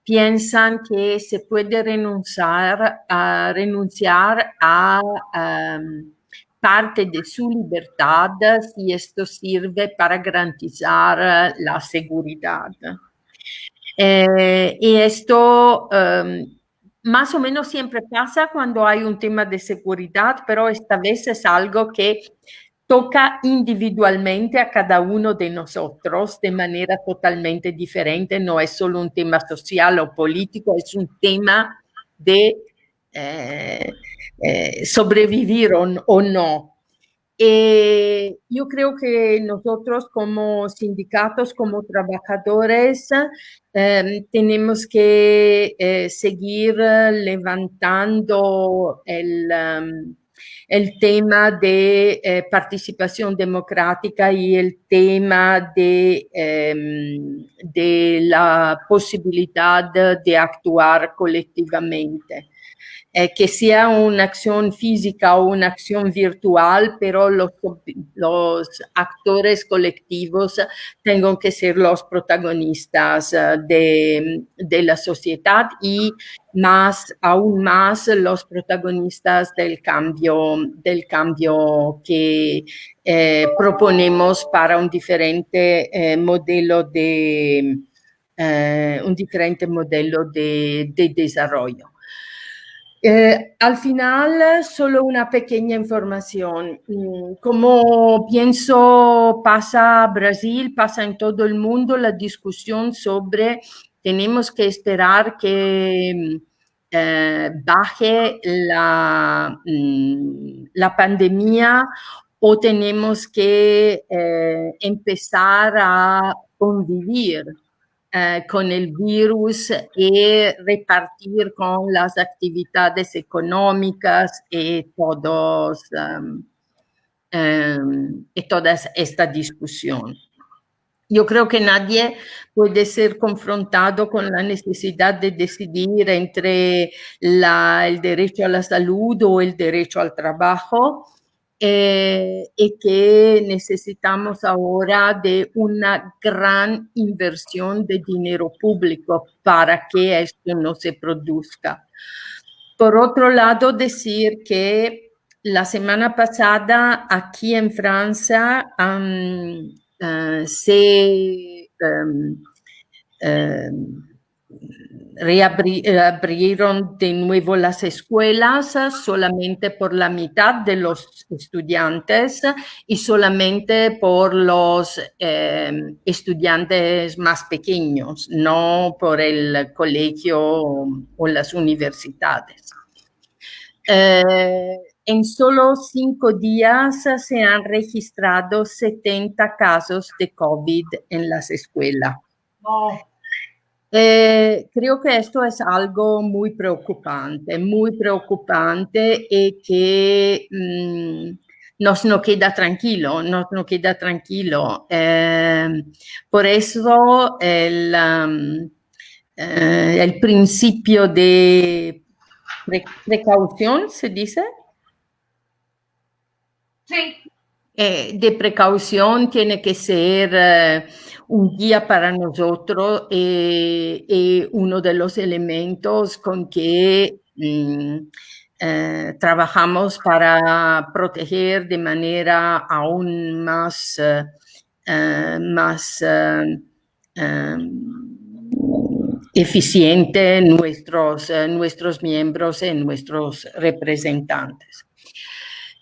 piensan que se puede renunciar a parte de su libertad si esto sirve para garantizar la seguridad. Y esto más o menos siempre pasa cuando hay un tema de seguridad, pero esta vez es algo que toca individualmente a cada uno de nosotros de manera totalmente diferente. No es solo un tema social o político, es un tema de sobrevivir o no. Yo creo que nosotros como sindicatos, como trabajadores, tenemos que seguir levantando el tema de participación democrática y el tema de la posibilidad de actuar colectivamente. Que sea una acción física o una acción virtual, pero los actores colectivos tengan que ser los protagonistas de la sociedad y aún más los protagonistas del cambio que proponemos para un diferente modelo de desarrollo. Al final, solo una pequeña información. Como pienso pasa en Brasil, pasa en todo el mundo, la discusión sobre tenemos que esperar que baje la pandemia o tenemos que empezar a convivir con el virus y repartir con las actividades económicas y toda esta discusión. Yo creo que nadie puede ser confrontado con la necesidad de decidir entre el derecho a la salud o el derecho al trabajo, y que necesitamos ahora de una gran inversión de dinero público para que esto no se produzca. Por otro lado, decir que la semana pasada aquí en Francia se reabrieron de nuevo las escuelas solamente por la mitad de los estudiantes y solamente por los estudiantes más pequeños, no por el colegio o las universidades. En solo 5 días se han registrado 70 casos de COVID en las escuelas. Oh. Creo que esto es algo muy preocupante y que nos no queda tranquilo. Por eso el principio de precaución, ¿se dice? Sí. De precaución tiene que ser un guía para nosotros y uno de los elementos con que trabajamos para proteger de manera aún más eficiente nuestros miembros y nuestros representantes.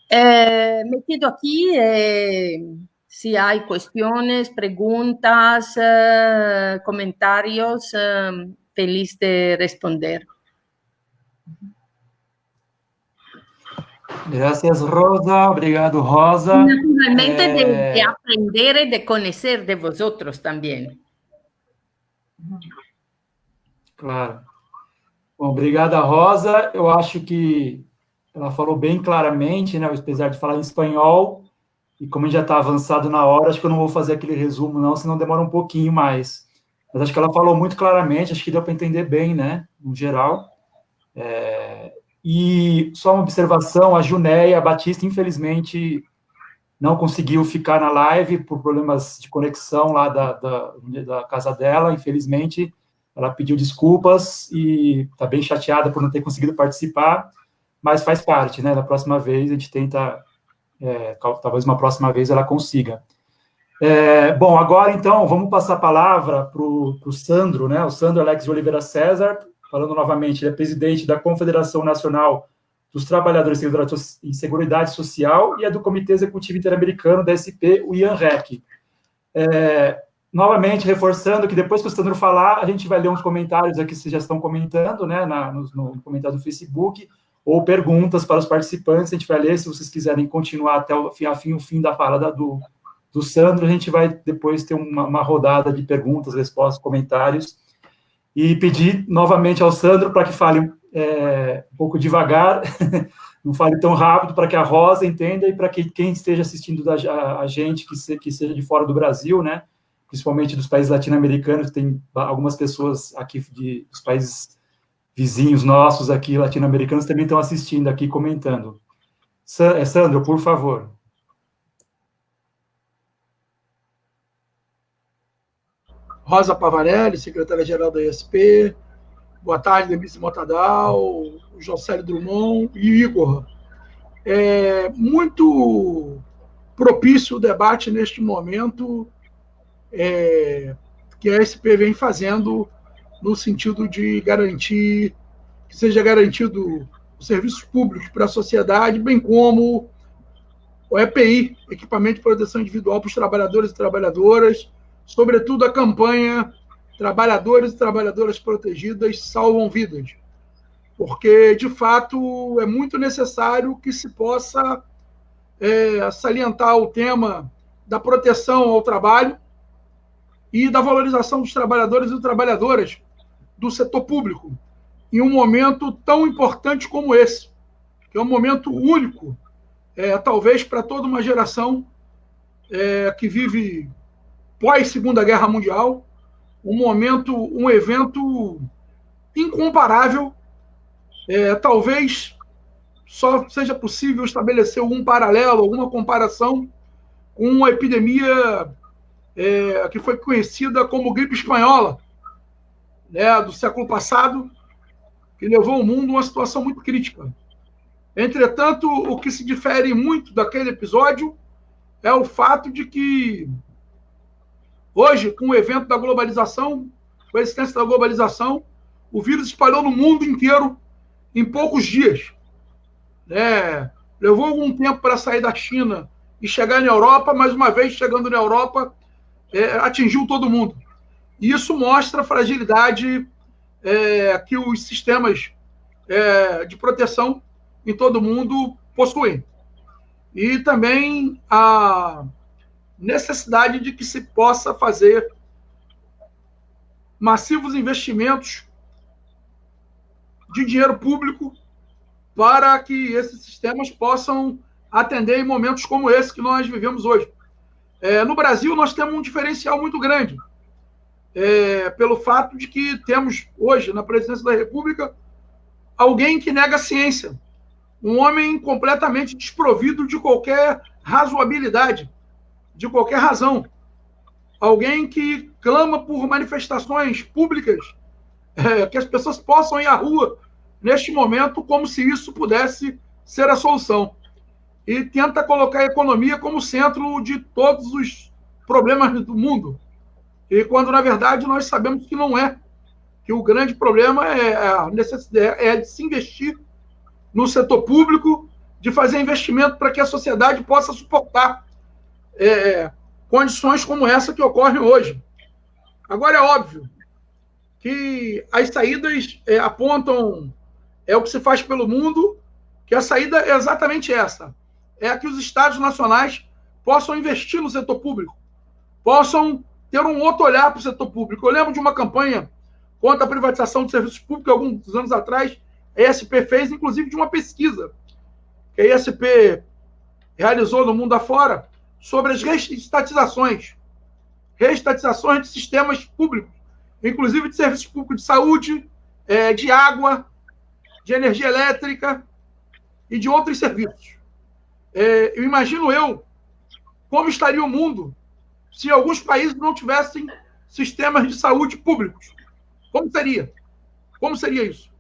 Me quedo aquí. Si hay cuestiones, preguntas, comentarios, feliz de responder. Gracias, Rosa. Obrigado, Rosa. Naturalmente, de aprender y de conocer de vosotros también. Claro. Bom, obrigada, Rosa. Eu acho que ela falou bem claramente, né? Apesar de falar em espanhol, e como a gente já está avançado na hora, acho que eu não vou fazer aquele resumo, não, senão demora um pouquinho mais. Mas acho que ela falou muito claramente, acho que deu para entender bem, né? No geral. E só uma observação, a Junéia Batista, infelizmente, não conseguiu ficar na live por problemas de conexão lá da casa dela, infelizmente. Ela pediu desculpas e está bem chateada por não ter conseguido participar, mas faz parte, né? Da próxima vez a gente tenta, talvez uma próxima vez ela consiga. Bom, agora então vamos passar a palavra para o Sandro, né? O Sandro Alex de Oliveira César, falando novamente, ele é presidente da Confederação Nacional dos Trabalhadores em Seguridade Social e é do Comitê Executivo Interamericano da SP, o IANREC. Novamente, reforçando que depois que o Sandro falar, a gente vai ler uns comentários aqui que vocês já estão comentando, né, no comentário do Facebook, ou perguntas para os participantes, a gente vai ler, se vocês quiserem continuar até o fim da fala do Sandro, a gente vai depois ter uma rodada de perguntas, respostas, comentários, e pedir novamente ao Sandro para que fale um pouco devagar, não fale tão rápido, para que a Rosa entenda e para que quem esteja assistindo a gente, que seja de fora do Brasil, né, principalmente dos países latino-americanos, tem algumas pessoas aqui dos países vizinhos nossos aqui, latino-americanos, também estão assistindo aqui, comentando. Sandro, por favor. Rosa Pavanelli, secretária-geral da ISP. Boa tarde, Denise Motadal, Jocélio Drummond e Igor. É muito propício o debate neste momento que a SP vem fazendo no sentido de garantir que seja garantido os serviços públicos para a sociedade, bem como o EPI, Equipamento de Proteção Individual para os trabalhadores e trabalhadoras, sobretudo a campanha Trabalhadores e Trabalhadoras Protegidas Salvam Vidas, porque, de fato, é muito necessário que se possa salientar o tema da proteção ao trabalho e da valorização dos trabalhadores e trabalhadoras do setor público, em um momento tão importante como esse, que é um momento único, talvez para toda uma geração que vive pós-Segunda Guerra Mundial, um evento incomparável. Talvez só seja possível estabelecer algum paralelo, alguma comparação com uma epidemia que foi conhecida como gripe espanhola, né, do século passado, que levou o mundo a uma situação muito crítica. Entretanto, o que se difere muito daquele episódio é o fato de que hoje, com o evento da globalização, com a existência da globalização, o vírus espalhou no mundo inteiro em poucos dias. Levou algum tempo para sair da China e chegar na Europa, mas uma vez chegando na Europa, atingiu todo mundo. E isso mostra a fragilidade que os sistemas de proteção em todo mundo possuem. E também a necessidade de que se possa fazer massivos investimentos de dinheiro público para que esses sistemas possam atender em momentos como esse que nós vivemos hoje. No Brasil, nós temos um diferencial muito grande, pelo fato de que temos hoje, na presidência da República, alguém que nega a ciência, um homem completamente desprovido de qualquer razoabilidade, de qualquer razão, alguém que clama por manifestações públicas, que as pessoas possam ir à rua neste momento como se isso pudesse ser a solução, e tenta colocar a economia como centro de todos os problemas do mundo, e quando, na verdade, nós sabemos que não é, que o grande problema é a necessidade de se investir no setor público, de fazer investimento para que a sociedade possa suportar condições como essa que ocorrem hoje. Agora, é óbvio que as saídas apontam o que se faz pelo mundo, que a saída é exatamente essa, que os Estados nacionais possam investir no setor público, possam ter um outro olhar para o setor público. Eu lembro de uma campanha contra a privatização de serviços públicos, alguns anos atrás, a ESP fez, inclusive, de uma pesquisa que a ESP realizou no mundo afora sobre as reestatizações de sistemas públicos, inclusive de serviços públicos de saúde, de água, de energia elétrica e de outros serviços. Eu imagino como estaria o mundo se alguns países não tivessem sistemas de saúde públicos. Como seria? Como seria isso?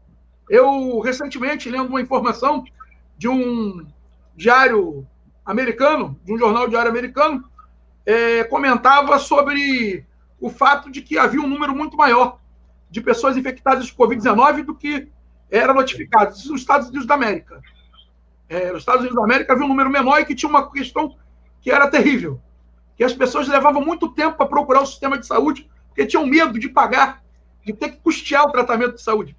Eu, recentemente, lendo uma informação de um diário americano, de um jornal diário americano, comentava sobre o fato de que havia um número muito maior de pessoas infectadas de Covid-19 do que era notificado. Isso nos Estados Unidos da América. Nos Estados Unidos da América havia um número menor e que tinha uma questão que era terrível, que as pessoas levavam muito tempo para procurar o sistema de saúde, porque tinham medo de pagar, de ter que custear o tratamento de saúde.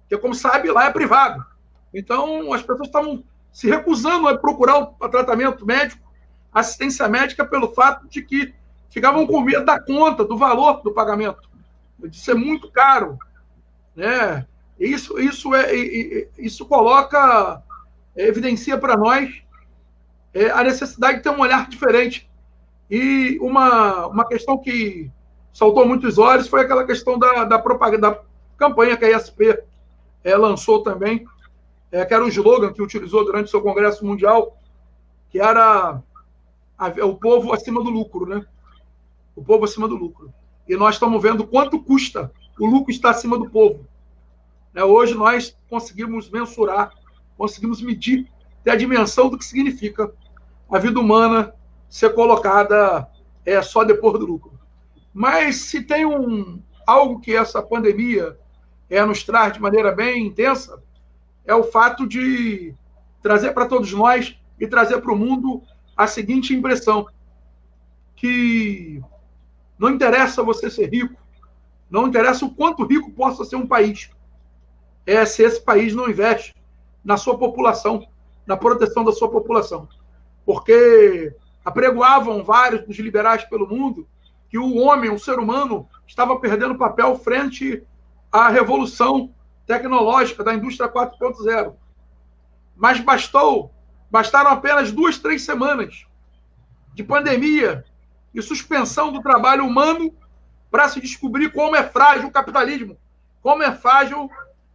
Porque, como sabe, lá é privado. Então, as pessoas estavam se recusando a procurar o tratamento médico, assistência médica, pelo fato de que ficavam com medo da conta, do valor do pagamento, de ser muito caro. Isso coloca, evidencia para nós a necessidade de ter um olhar diferente. E uma questão que saltou muitos olhos foi aquela questão da propaganda, da campanha que a ESP lançou também, que era um slogan que utilizou durante o seu congresso mundial, que era o povo acima do lucro, né? O povo acima do lucro. E nós estamos vendo quanto custa o lucro estar acima do povo. Hoje nós conseguimos mensurar, conseguimos medir, ter a dimensão do que significa a vida humana ser colocada só depois do lucro. Mas se tem algo que essa pandemia nos traz de maneira bem intensa, é o fato de trazer para todos nós e trazer para o mundo a seguinte impressão, que não interessa você ser rico, não interessa o quanto rico possa ser um país, se esse país não investe na sua população, na proteção da sua população. porque apregoavam vários dos liberais pelo mundo que o homem, o ser humano, estava perdendo papel frente à revolução tecnológica da indústria 4.0. Mas bastaram apenas 2, 3 semanas de pandemia e suspensão do trabalho humano para se descobrir como é frágil o capitalismo, como é frágil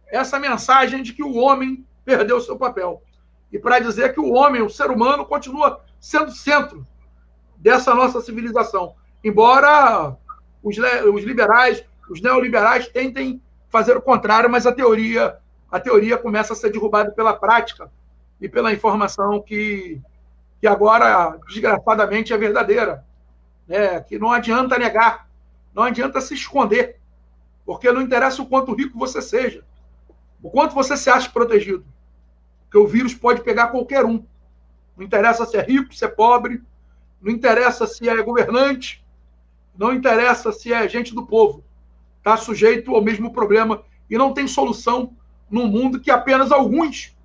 essa mensagem de que o homem perdeu seu papel. E para dizer que o homem, o ser humano, continua sendo centro dessa nossa civilização. Embora os liberais, os neoliberais tentem fazer o contrário, mas a teoria começa a ser derrubada pela prática e pela informação que agora, desgraçadamente, é verdadeira. Né? Que não adianta negar, não adianta se esconder, porque não interessa o quanto rico você seja, o quanto você se acha protegido, porque o vírus pode pegar qualquer um. Não interessa se é rico, se é pobre, não interessa se é governante, não interessa se é gente do povo. Está sujeito ao mesmo problema e não tem solução num mundo que apenas alguns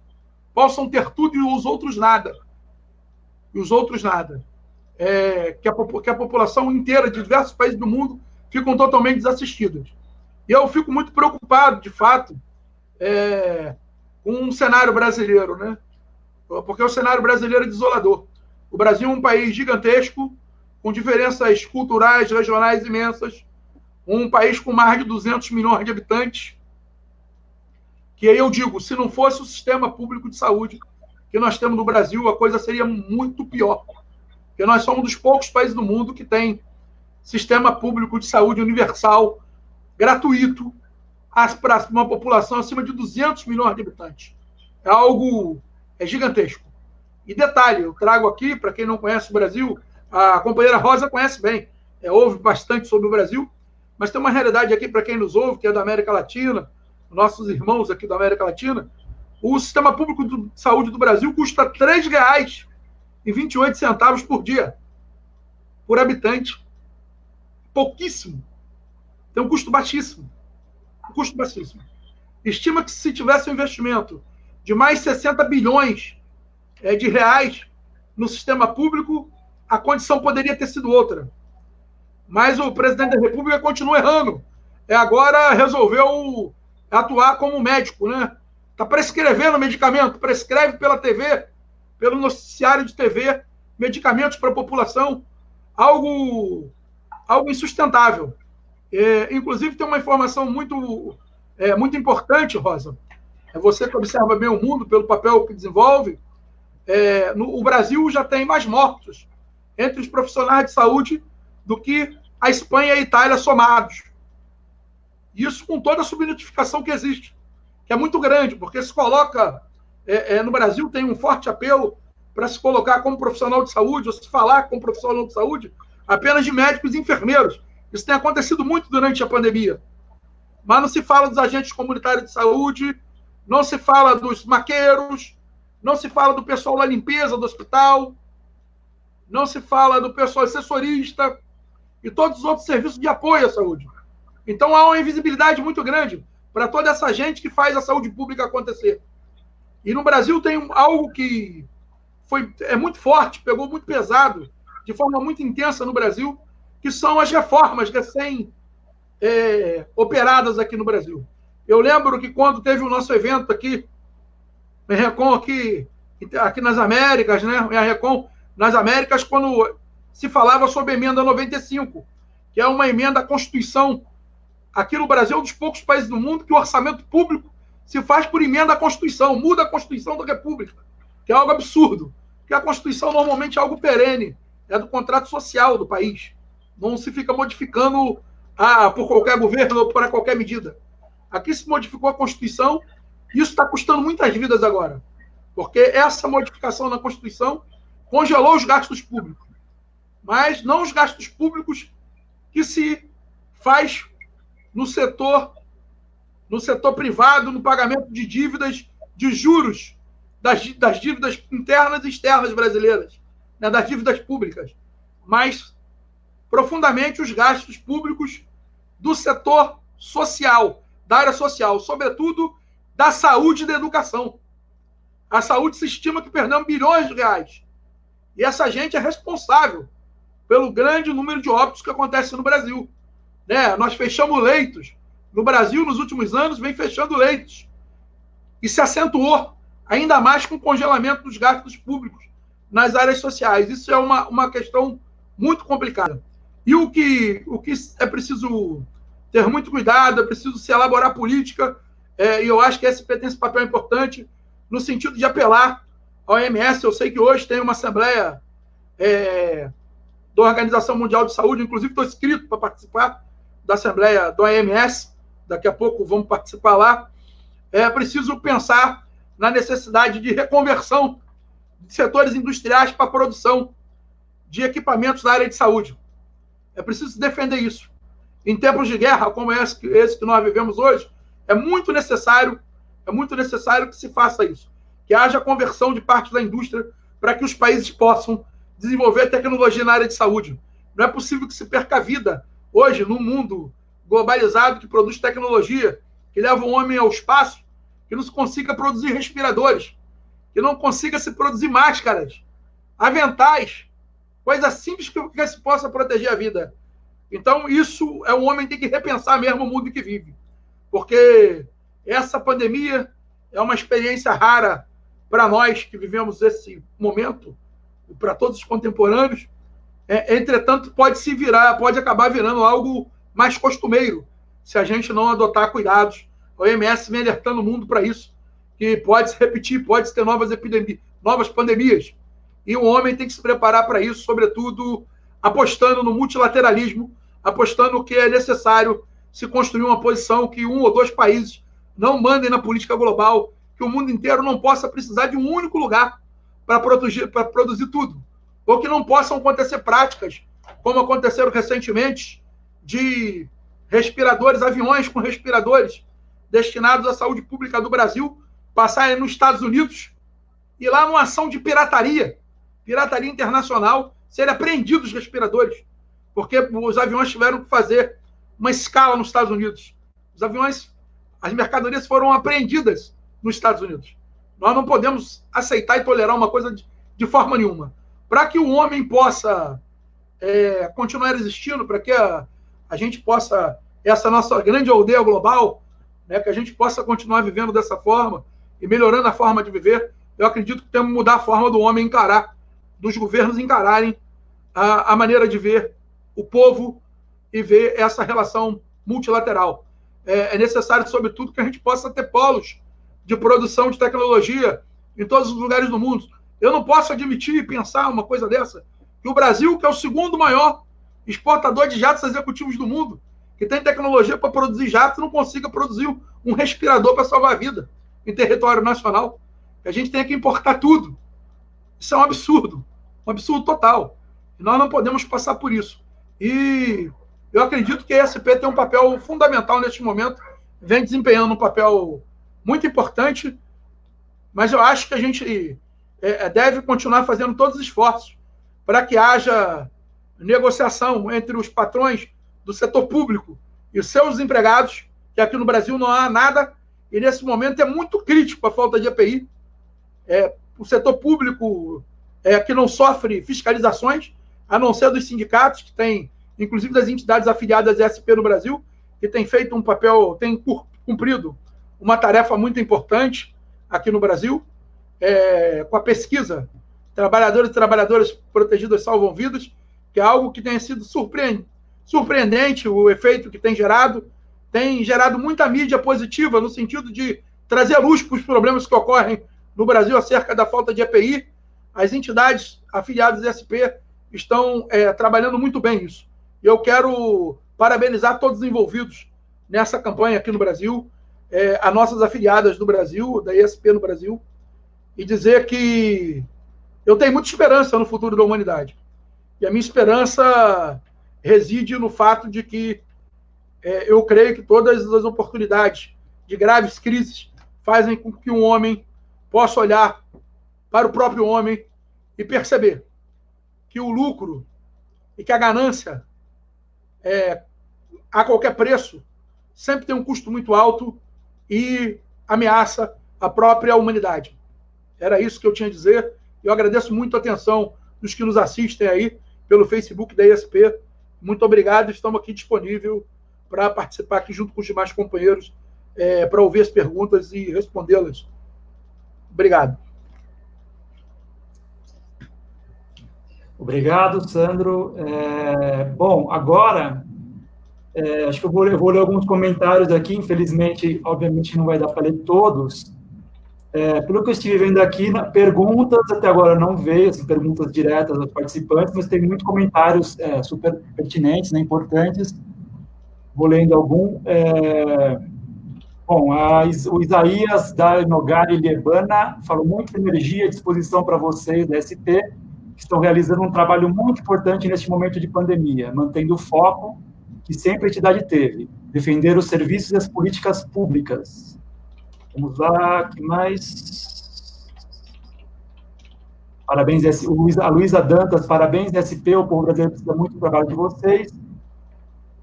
possam ter tudo e os outros nada. E os outros nada. Que a população inteira de diversos países do mundo ficam totalmente desassistidas. E eu fico muito preocupado, de fato, com um cenário brasileiro, né? Porque o cenário brasileiro é desolador. O Brasil é um país gigantesco, com diferenças culturais, regionais imensas, um país com mais de 200 milhões de habitantes, que aí eu digo, se não fosse o sistema público de saúde que nós temos no Brasil, a coisa seria muito pior. Porque nós somos um dos poucos países do mundo que tem sistema público de saúde universal, gratuito, para uma população acima de 200 milhões de habitantes. É algo gigantesco. E detalhe, eu trago aqui, para quem não conhece o Brasil, a companheira Rosa conhece bem, ouve bastante sobre o Brasil, mas tem uma realidade aqui para quem nos ouve, que é da América Latina, nossos irmãos aqui da América Latina. O sistema público de saúde do Brasil custa R$ 3,28 por dia, por habitante. Pouquíssimo. Tem um custo baixíssimo. Estima que se tivesse um investimento de mais 60 bilhões de reais no sistema público, a condição poderia ter sido outra. Mas o presidente da República continua errando. Agora resolveu atuar como médico, né? Está prescrevendo medicamento, prescreve pela TV, pelo noticiário de TV, medicamentos para a população, algo insustentável. Inclusive, tem uma informação muito importante, Rosa. Você que observa bem o mundo pelo papel que desenvolve, o Brasil já tem mais mortos entre os profissionais de saúde do que a Espanha e a Itália somados. Isso com toda a subnotificação que existe, que é muito grande, porque se coloca, no Brasil tem um forte apelo para se colocar como profissional de saúde, ou se falar como profissional de saúde, apenas de médicos e enfermeiros. Isso tem acontecido muito durante a pandemia. Mas não se fala dos agentes comunitários de saúde, não se fala dos maqueiros, não se fala do pessoal da limpeza do hospital, não se fala do pessoal assessorista e todos os outros serviços de apoio à saúde. Então, há uma invisibilidade muito grande para toda essa gente que faz a saúde pública acontecer. E no Brasil tem algo que é muito forte, pegou muito pesado, de forma muito intensa no Brasil, que são as reformas recém operadas aqui no Brasil. Eu lembro que quando teve o nosso evento aqui, a Recon aqui nas Américas, né? A Recon nas Américas, quando se falava sobre a emenda 95, que é uma emenda à Constituição. Aqui no Brasil é um dos poucos países do mundo que o orçamento público se faz por emenda à Constituição, muda a Constituição da República, que é algo absurdo, porque a Constituição normalmente é algo perene, é do contrato social do país, não se fica modificando por qualquer governo ou para qualquer medida. Aqui se modificou a Constituição e isso está custando muitas vidas agora, porque essa modificação na Constituição congelou os gastos públicos, mas não os gastos públicos que se faz no setor privado, no pagamento de dívidas, de juros das dívidas internas e externas brasileiras, né, das dívidas públicas, mas profundamente os gastos públicos do setor social, da área social, sobretudo da saúde e da educação. A saúde se estima que perdemos bilhões de reais. E essa gente é responsável pelo grande número de óbitos que acontece no Brasil. Né? Nós fechamos leitos. No Brasil, nos últimos anos, vem fechando leitos. E se acentuou ainda mais com o congelamento dos gastos públicos nas áreas sociais. Isso é uma questão muito complicada. E o que é preciso ter muito cuidado, é preciso se elaborar política, e eu acho que a SP tem esse papel importante no sentido de apelar ao OMS. Eu sei que hoje tem uma assembleia da Organização Mundial de Saúde, inclusive estou inscrito para participar da assembleia do OMS, daqui a pouco vamos participar lá. É preciso pensar na necessidade de reconversão de setores industriais para a produção de equipamentos na área de saúde. É preciso defender isso. Em tempos de guerra, como esse que nós vivemos hoje, é muito necessário que se faça isso, que haja conversão de parte da indústria para que os países possam desenvolver tecnologia na área de saúde. Não é possível que se perca a vida hoje num mundo globalizado que produz tecnologia, que leva o homem ao espaço, que não se consiga produzir respiradores, que não consiga se produzir máscaras, aventais, coisas simples que se possa proteger a vida. Então, isso o homem tem que repensar mesmo o mundo em que vive. Porque essa pandemia é uma experiência rara para nós que vivemos esse momento, e para todos os contemporâneos. Entretanto, pode acabar virando algo mais costumeiro, se a gente não adotar cuidados. A OMS vem alertando o mundo para isso, que pode se repetir, pode ter novas pandemias. E o homem tem que se preparar para isso, sobretudo apostando no multilateralismo, apostando que é necessário se construir uma posição que 1 ou 2 países não mandem na política global, que o mundo inteiro não possa precisar de um único lugar para produzir tudo. Ou que não possam acontecer práticas, como aconteceram recentemente, de respiradores, aviões com respiradores destinados à saúde pública do Brasil, passarem nos Estados Unidos e lá numa ação de pirataria internacional, serem apreendidos os respiradores, porque os aviões tiveram que fazer uma escala nos Estados Unidos. As mercadorias foram apreendidas nos Estados Unidos. Nós não podemos aceitar e tolerar uma coisa de forma nenhuma. Para que o homem possa continuar existindo, para que a gente possa, essa nossa grande aldeia global, né, que a gente possa continuar vivendo dessa forma e melhorando a forma de viver, eu acredito que temos que mudar a forma do homem encarar, dos governos encararem a maneira de ver o povo e ver essa relação multilateral. É necessário, sobretudo, que a gente possa ter polos de produção de tecnologia em todos os lugares do mundo. Eu não posso admitir e pensar uma coisa dessa, que o Brasil, que é o segundo maior exportador de jatos executivos do mundo, que tem tecnologia para produzir jatos, não consiga produzir um respirador para salvar a vida em território nacional. A gente tem que importar tudo. Isso é um absurdo total. E nós não podemos passar por isso. E eu acredito que a ESP tem um papel fundamental neste momento, vem desempenhando um papel muito importante, mas eu acho que a gente deve continuar fazendo todos os esforços para que haja negociação entre os patrões do setor público e os seus empregados, que aqui no Brasil não há nada, e nesse momento é muito crítico a falta de EPI. O setor público que não sofre fiscalizações, a não ser dos sindicatos, que tem, inclusive das entidades afiliadas à SP no Brasil, que tem feito um papel, tem cumprido uma tarefa muito importante aqui no Brasil, com a pesquisa Trabalhadores e Trabalhadoras Protegidas Salvam Vidas, que é algo que tem sido surpreendente, o efeito que tem gerado muita mídia positiva, no sentido de trazer luz para os problemas que ocorrem no Brasil acerca da falta de EPI. As entidades afiliadas à SP estão trabalhando muito bem isso. E eu quero parabenizar todos os envolvidos nessa campanha aqui no Brasil, as nossas afiliadas do Brasil, da ESP no Brasil, e dizer que eu tenho muita esperança no futuro da humanidade. E a minha esperança reside no fato de que eu creio que todas as oportunidades de graves crises fazem com que um homem possa olhar para o próprio homem e perceber que o lucro e que a ganância a qualquer preço sempre tem um custo muito alto e ameaça a própria humanidade. Era isso que eu tinha a dizer. Eu agradeço muito a atenção dos que nos assistem aí pelo Facebook da ISP. Muito obrigado, estamos aqui disponível para participar aqui junto com os demais companheiros, para ouvir as perguntas e respondê-las. Obrigado. Obrigado, Sandro. Bom, agora, acho que eu vou ler alguns comentários aqui, infelizmente, obviamente não vai dar para ler todos. Pelo que eu estive vendo aqui, perguntas até agora não veio, assim, perguntas diretas aos participantes, mas tem muitos comentários super pertinentes, né, importantes. Vou lendo algum. Bom, o Isaías da Nogari Liebana falou muita energia à disposição para vocês da SP, que estão realizando um trabalho muito importante neste momento de pandemia, mantendo o foco que sempre a entidade teve, defender os serviços e as políticas públicas. Vamos lá, que mais? Parabéns, a Luísa Dantas, parabéns, SP, o povo brasileiro precisa muito do trabalho de vocês.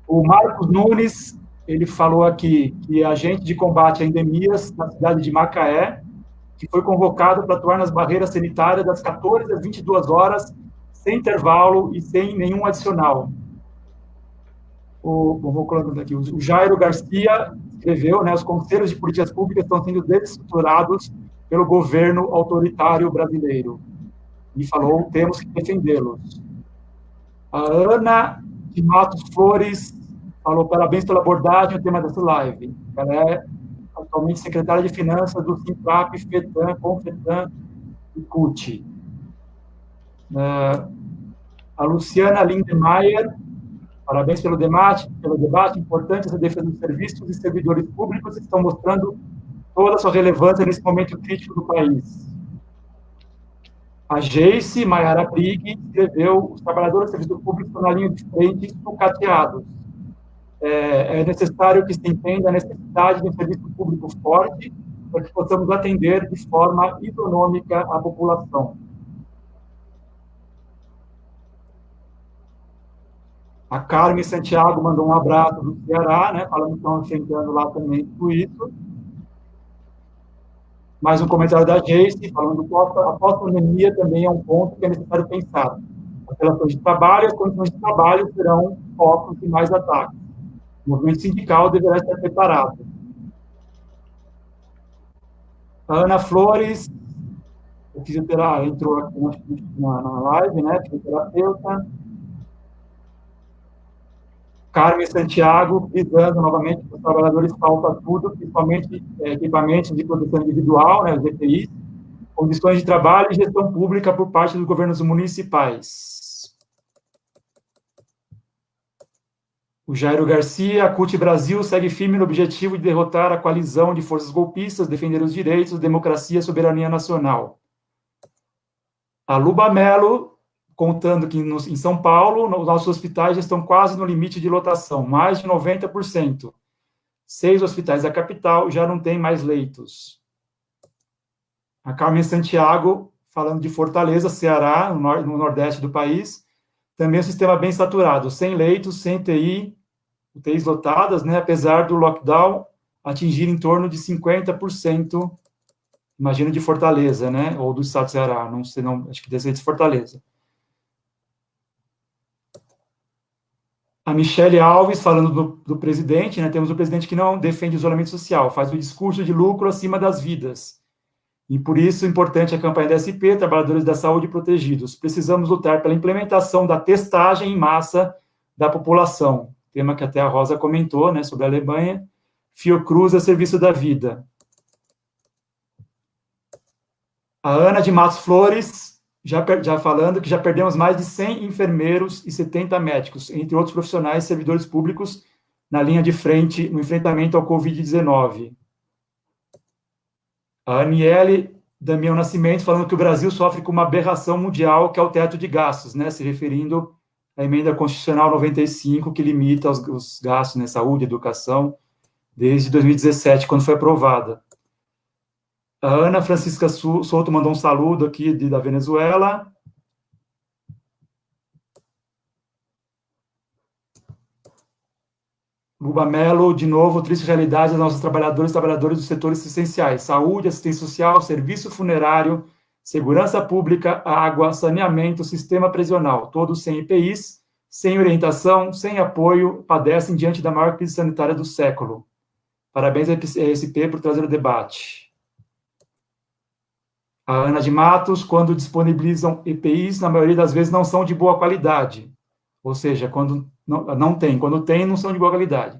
O Marcos Nunes, ele falou aqui que é agente de combate a endemias na cidade de Macaé, que foi convocado para atuar nas barreiras sanitárias das 14 às 22 horas, sem intervalo e sem nenhum adicional. Vou colocando aqui, o Jairo Garcia escreveu, né, os conselhos de políticas públicas estão sendo desestruturados pelo governo autoritário brasileiro. E falou, temos que defendê-los. A Ana de Matos Flores falou, parabéns pela abordagem, o tema dessa live. Ela é atualmente secretária de Finanças do Sintrap, FETAM, Confetam e CUT. A Luciana Lindemeyer, parabéns pelo debate importante a defesa dos serviços e servidores públicos que estão mostrando toda a sua relevância nesse momento crítico do país. A Geice Maiara Brigg escreveu, os trabalhadores do serviço público estão na linha de frente sucateados. É necessário que se entenda a necessidade de um serviço público forte para que possamos atender de forma isonômica a população. A Carmen Santiago mandou um abraço do Ceará, né, falando que estão enfrentando lá também tudo isso. Mais um comentário da Geice, falando que a pós-pandemia também é um ponto que é necessário pensar. As relações de trabalho e as condições de trabalho serão focos de mais ataques. O movimento sindical deverá estar preparado. A Ana Flores, o fisioterapeuta, entrou aqui na live, né, fisioterapeuta. Carmen Santiago, frisando novamente que os trabalhadores faltam tudo, principalmente equipamentos de proteção individual, né, os EPIs, condições de trabalho e gestão pública por parte dos governos municipais. O Jairo Garcia, a CUT Brasil segue firme no objetivo de derrotar a coalizão de forças golpistas, defender os direitos, democracia e soberania nacional. A Luba Mello, contando que em São Paulo, os nossos hospitais já estão quase no limite de lotação, mais de 90%. 6 hospitais da capital já não têm mais leitos. A Carmen Santiago, falando de Fortaleza, Ceará, no nordeste do país, também é um sistema bem saturado, sem leitos, sem UTIs lotadas, né, apesar do lockdown atingir em torno de 50%, imagino, de Fortaleza, né, ou do estado de Ceará, não sei, não, acho que deve ser de Fortaleza. A Michele Alves, falando do presidente, né, temos um presidente que não defende o isolamento social, faz o discurso de lucro acima das vidas. E por isso, importante a campanha da SP, Trabalhadores da Saúde Protegidos. Precisamos lutar pela implementação da testagem em massa da população. Tema que até a Rosa comentou, né, sobre a Alemanha. Fiocruz a serviço da vida. A Ana de Matos Flores, já falando que já perdemos mais de 100 enfermeiros e 70 médicos, entre outros profissionais e servidores públicos, na linha de frente no enfrentamento ao Covid-19. A Aniele Damião Nascimento falando que o Brasil sofre com uma aberração mundial, que é o teto de gastos, né, se referindo à emenda constitucional 95, que limita os gastos na saúde e educação, desde 2017, quando foi aprovada. A Ana Francisca Souto mandou um saludo aqui da Venezuela. Luba Mello, de novo, triste realidade das nossos trabalhadores e trabalhadoras dos setores essenciais, saúde, assistência social, serviço funerário, segurança pública, água, saneamento, sistema prisional, todos sem EPIs, sem orientação, sem apoio, padecem diante da maior crise sanitária do século. Parabéns à ESP por trazer o debate. A Ana de Matos, quando disponibilizam EPIs, na maioria das vezes não são de boa qualidade. Ou seja, quando quando tem, não são de boa qualidade.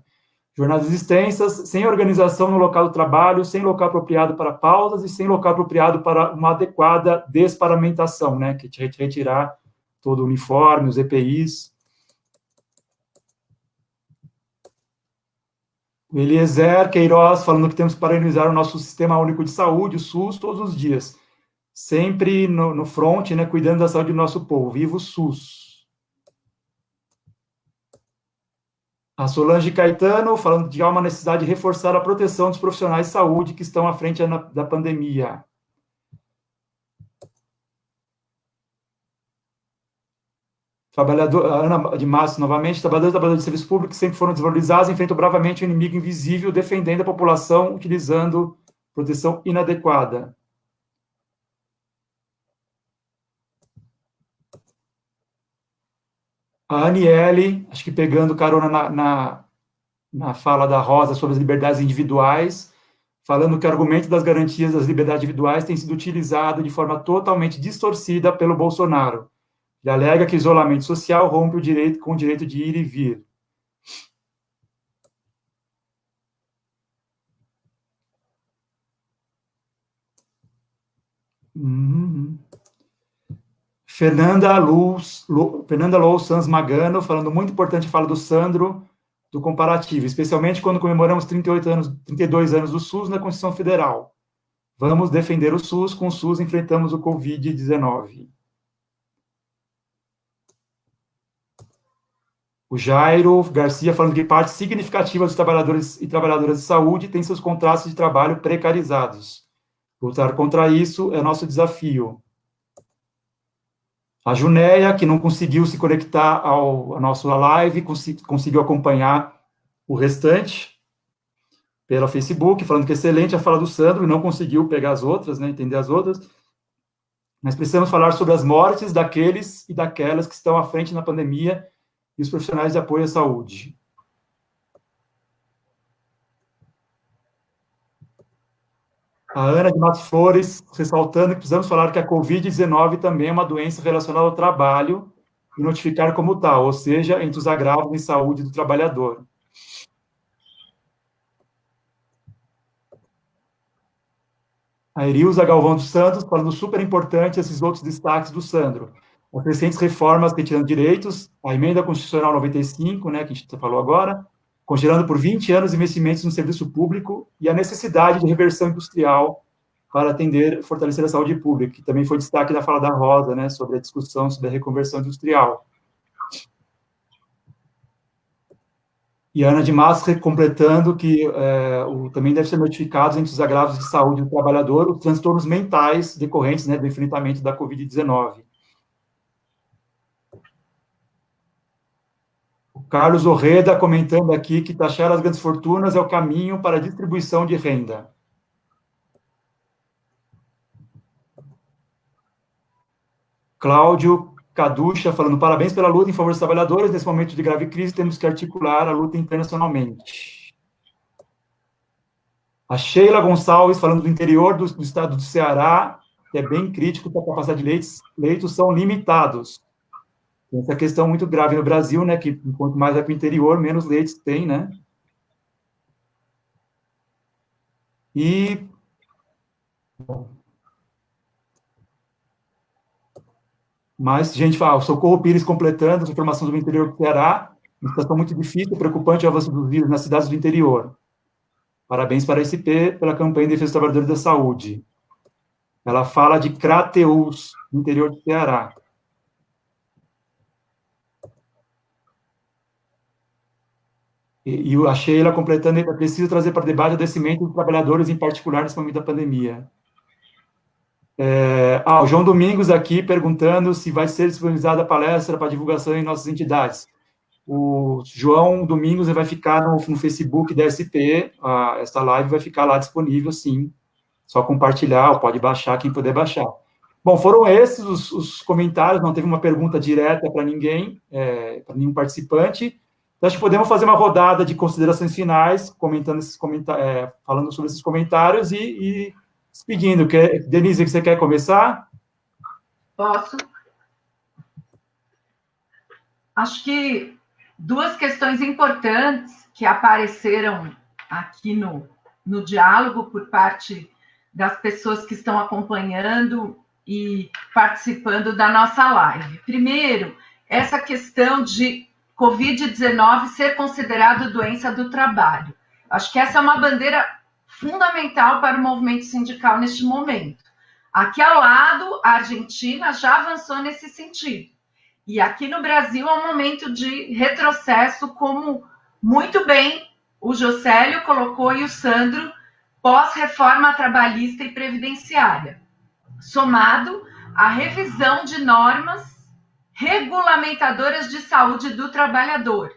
Jornadas extensas, sem organização no local do trabalho, sem local apropriado para pausas e sem local apropriado para uma adequada desparamentação, né? Que retirar todo o uniforme, os EPIs. O Eliezer Queiroz, falando que temos que parabenizar o nosso Sistema Único de Saúde, o SUS, todos os dias. Sempre no front, né, cuidando da saúde do nosso povo. Viva o SUS! A Solange Caetano, falando que há uma necessidade de reforçar a proteção dos profissionais de saúde que estão à frente da pandemia. A Ana de Márcio, novamente, trabalhadores de serviço público que sempre foram desvalorizados, enfrentam bravamente o inimigo invisível, defendendo a população, utilizando proteção inadequada. A Aniele, acho que pegando carona na fala da Rosa sobre as liberdades individuais, falando que o argumento das garantias das liberdades individuais tem sido utilizado de forma totalmente distorcida pelo Bolsonaro. Ele alega que isolamento social rompe com o direito de ir e vir. Fernanda Lou Sanz Magano, falando muito importante a fala do Sandro, do comparativo, especialmente quando comemoramos 32 anos do SUS na Constituição Federal. Vamos defender o SUS, com o SUS enfrentamos o Covid-19. O Jairo Garcia, falando que parte significativa dos trabalhadores e trabalhadoras de saúde tem seus contratos de trabalho precarizados. Lutar contra isso é nosso desafio. A Junéia, que não conseguiu se conectar à nossa live, conseguiu acompanhar o restante pelo Facebook, falando que excelente a fala do Sandro, e não conseguiu pegar as outras, né, entender as outras. Nós precisamos falar sobre as mortes daqueles e daquelas que estão à frente na pandemia e os profissionais de apoio à saúde. A Ana de Matos Flores, ressaltando que precisamos falar que a Covid-19 também é uma doença relacionada ao trabalho e notificar como tal, ou seja, entre os agravos em saúde do trabalhador. A Erilza Galvão dos Santos, falando super importante esses outros destaques do Sandro. As recentes reformas retirando direitos, a emenda constitucional 95, né, que a gente falou agora, congelando por 20 anos investimentos no serviço público e a necessidade de reversão industrial para fortalecer a saúde pública, que também foi destaque da fala da Rosa, né, sobre a discussão sobre a reconversão industrial. E a Ana de Massa completando que também deve ser notificado entre os agravos de saúde do trabalhador os transtornos mentais decorrentes, né, do enfrentamento da Covid-19. Carlos Orreda comentando aqui que taxar as grandes fortunas é o caminho para a distribuição de renda. Cláudio Caducha falando parabéns pela luta em favor dos trabalhadores. Nesse momento de grave crise, temos que articular a luta internacionalmente. A Sheila Gonçalves falando do interior do estado do Ceará, que é bem crítico, que a capacidade de leitos são limitados. Tem essa questão muito grave no Brasil, né, que quanto mais vai para o interior, menos leitos tem, né? E... Mas, gente, o Socorro Pires completando as informações do interior do Ceará, uma situação muito difícil, preocupante o avanço dos vírus nas cidades do interior. Parabéns para a SP pela campanha de defesa dos trabalhadores da saúde. Ela fala de Crateús, no interior do Ceará. E a Sheila completando, é preciso trazer para debate o descimento dos trabalhadores, em particular, nesse momento da pandemia. O João Domingos aqui perguntando se vai ser disponibilizada a palestra para divulgação em nossas entidades. O João Domingos vai ficar no Facebook da SP, essa live vai ficar lá disponível, sim. Só compartilhar, ou pode baixar, quem puder baixar. Bom, foram esses os comentários, não teve uma pergunta direta para ninguém, para nenhum participante. Então, acho que podemos fazer uma rodada de considerações finais, comentando esses falando sobre esses comentários e seguindo. Denise, você quer começar? Posso. Acho que duas questões importantes que apareceram aqui no diálogo por parte das pessoas que estão acompanhando e participando da nossa live. Primeiro, essa questão de Covid-19 ser considerado doença do trabalho. Acho que essa é uma bandeira fundamental para o movimento sindical neste momento. Aqui ao lado, a Argentina já avançou nesse sentido. E aqui no Brasil é um momento de retrocesso, como muito bem o Jocélio colocou e o Sandro, pós-reforma trabalhista e previdenciária, somado à revisão de normas regulamentadoras de saúde do trabalhador.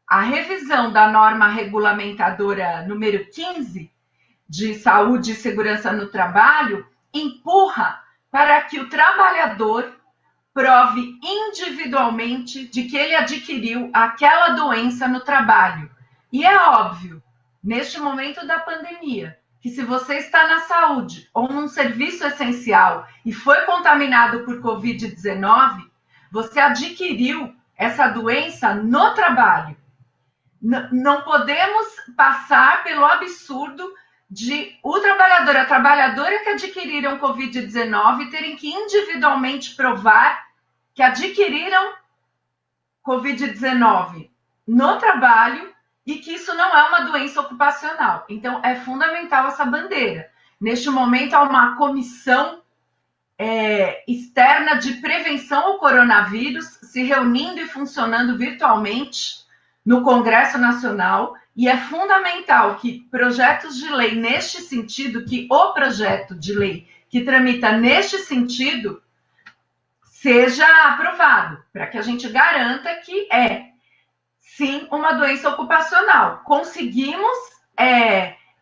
A revisão da norma regulamentadora número 15, de saúde e segurança no trabalho, empurra para que o trabalhador prove individualmente de que ele adquiriu aquela doença no trabalho. E é óbvio, neste momento da pandemia, que se você está na saúde ou num serviço essencial e foi contaminado por Covid-19, você adquiriu essa doença no trabalho. Não podemos passar pelo absurdo de o trabalhador, a trabalhadora que adquiriram Covid-19 terem que individualmente provar que adquiriram Covid-19 no trabalho e que isso não é uma doença ocupacional. Então, é fundamental essa bandeira. Neste momento, há uma comissão externa de prevenção ao coronavírus se reunindo e funcionando virtualmente no Congresso Nacional, e é fundamental que projetos de lei neste sentido, que o projeto de lei que tramita neste sentido seja aprovado, para que a gente garanta que sim, uma doença ocupacional. Conseguimos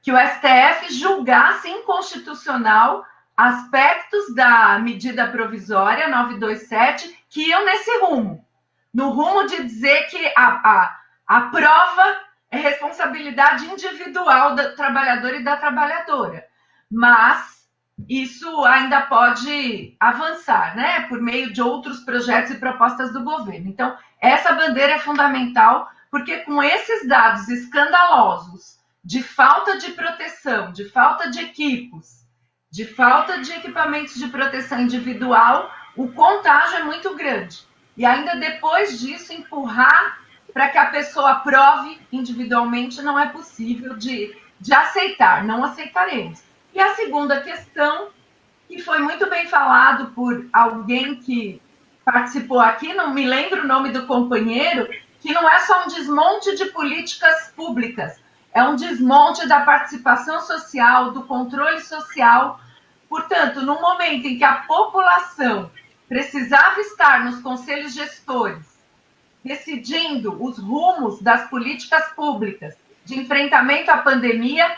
que o STF julgasse inconstitucional aspectos da medida provisória 927 que iam nesse rumo, no rumo de dizer que a prova é responsabilidade individual do trabalhador e da trabalhadora. Mas isso ainda pode avançar, né, por meio de outros projetos e propostas do governo. Então, essa bandeira é fundamental, porque com esses dados escandalosos de falta de proteção, de falta de equipos, de falta de equipamentos de proteção individual, o contágio é muito grande. E ainda depois disso, empurrar para que a pessoa prove individualmente não é possível de aceitar, não aceitaremos. E a segunda questão, que foi muito bem falado por alguém que participou aqui, não me lembro o nome do companheiro, que não é só um desmonte de políticas públicas, é um desmonte da participação social, do controle social. Portanto, no momento em que a população precisava estar nos conselhos gestores, decidindo os rumos das políticas públicas de enfrentamento à pandemia,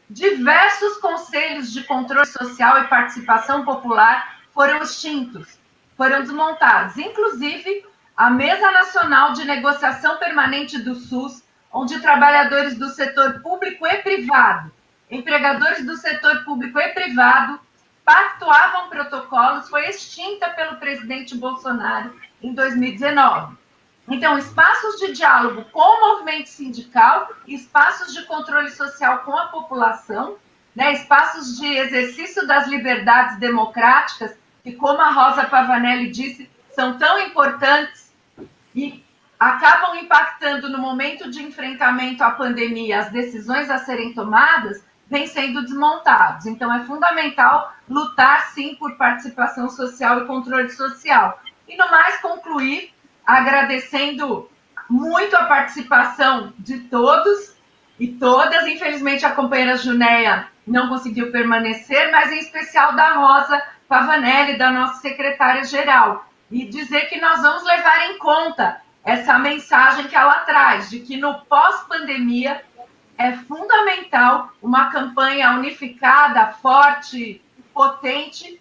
diversos conselhos de controle social e participação popular foram extintos, foram desmontados, inclusive a Mesa Nacional de Negociação Permanente do SUS, onde trabalhadores do setor público e privado, empregadores do setor público e privado, pactuavam protocolos, foi extinta pelo presidente Bolsonaro em 2019. Então, espaços de diálogo com o movimento sindical, espaços de controle social com a população, né, espaços de exercício das liberdades democráticas, que, como a Rosa Pavanelli disse, são tão importantes e acabam impactando no momento de enfrentamento à pandemia, as decisões a serem tomadas, vêm sendo desmontados. Então, é fundamental lutar, sim, por participação social e controle social. E, no mais, concluir agradecendo muito a participação de todos e todas. Infelizmente, a companheira Junéia não conseguiu permanecer, mas em especial da Rosa Pavanelli, da nossa secretária-geral. E dizer que nós vamos levar em conta essa mensagem que ela traz, de que no pós-pandemia é fundamental uma campanha unificada, forte, potente,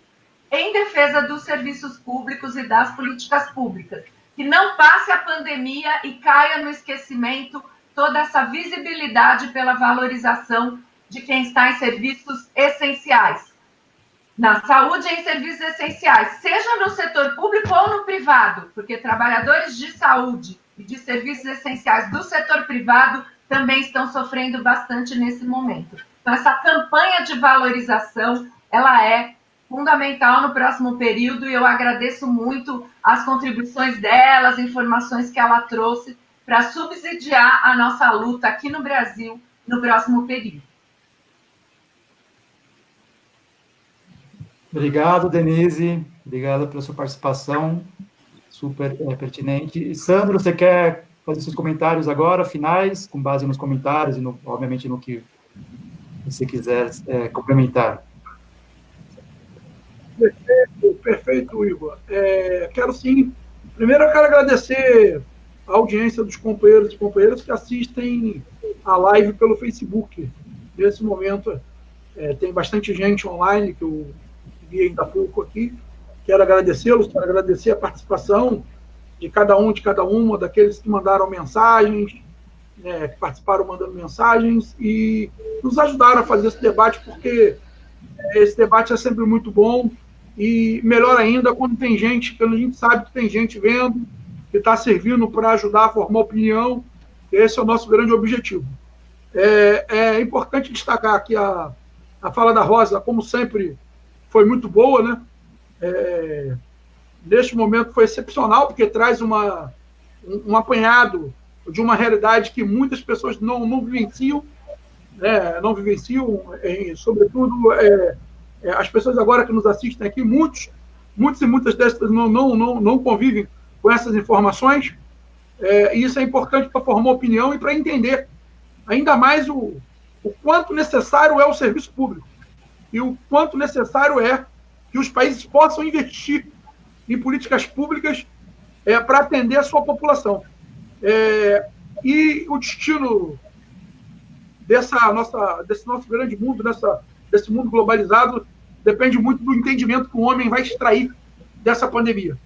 em defesa dos serviços públicos e das políticas públicas. Que não passe a pandemia e caia no esquecimento toda essa visibilidade pela valorização de quem está em serviços essenciais. Na saúde e em serviços essenciais, seja no setor público ou no privado, porque trabalhadores de saúde e de serviços essenciais do setor privado também estão sofrendo bastante nesse momento. Então, essa campanha de valorização, ela é fundamental no próximo período e eu agradeço muito as contribuições dela, as informações que ela trouxe para subsidiar a nossa luta aqui no Brasil no próximo período. Obrigado, Denise. Obrigado pela sua participação, super pertinente. E, Sandro, você quer fazer seus comentários agora, finais, com base nos comentários e, obviamente, no que você quiser complementar? Perfeito, Igor. Primeiro eu quero agradecer a audiência dos companheiros e companheiras que assistem a live pelo Facebook. Nesse momento, tem bastante gente online, que eu vi ainda há pouco aqui. Quero agradecê-los, quero agradecer a participação de cada um, de cada uma, daqueles que mandaram mensagens, que participaram mandando mensagens e nos ajudaram a fazer esse debate, porque esse debate é sempre muito bom. E melhor ainda quando tem gente, quando a gente sabe que tem gente vendo, que está servindo para ajudar a formar opinião. Esse é o nosso grande objetivo. É importante destacar que a fala da Rosa, como sempre, foi muito boa, né? Neste momento foi excepcional, porque traz um apanhado de uma realidade que muitas pessoas não vivenciam, né? Não vivenciam, sobretudo... as pessoas agora que nos assistem aqui, muitos e muitas dessas não convivem com essas informações, e isso é importante para formar opinião e para entender ainda mais o quanto necessário é o serviço público e o quanto necessário é que os países possam investir em políticas públicas para atender a sua população. E o destino desse nosso grande mundo, desse mundo globalizado, depende muito do entendimento que o homem vai extrair dessa pandemia.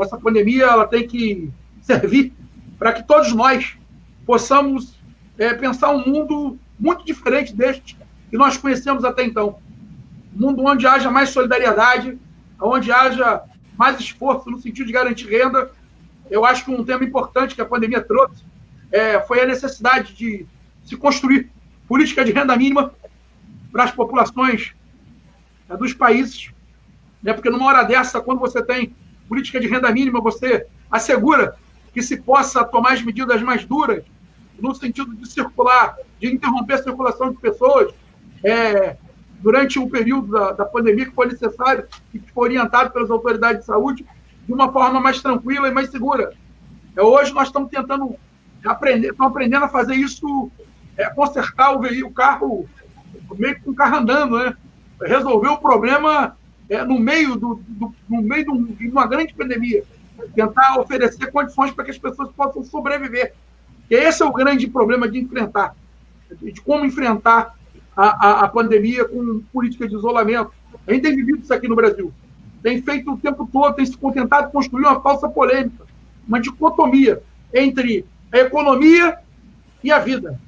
Essa pandemia ela tem que servir para que todos nós possamos pensar um mundo muito diferente deste que nós conhecemos até então. Um mundo onde haja mais solidariedade, onde haja mais esforço no sentido de garantir renda. Eu acho que um tema importante que a pandemia trouxe foi a necessidade de se construir política de renda mínima para as populações dos países, né? Porque numa hora dessa, quando você tem política de renda mínima, você assegura que se possa tomar as medidas mais duras no sentido de circular, de interromper a circulação de pessoas durante um período da pandemia que foi necessário e que foi orientado pelas autoridades de saúde de uma forma mais tranquila e mais segura. Hoje nós estamos tentando aprendendo a fazer isso, consertar o carro, meio que com o carro andando, né? Resolver o problema no meio de uma grande pandemia. Tentar oferecer condições para que as pessoas possam sobreviver. E esse é o grande problema de enfrentar, de como enfrentar a pandemia com política de isolamento. A gente tem vivido isso aqui no Brasil. Tem feito o tempo todo, tem se contentado de construir uma falsa polêmica, uma dicotomia entre a economia e a vida.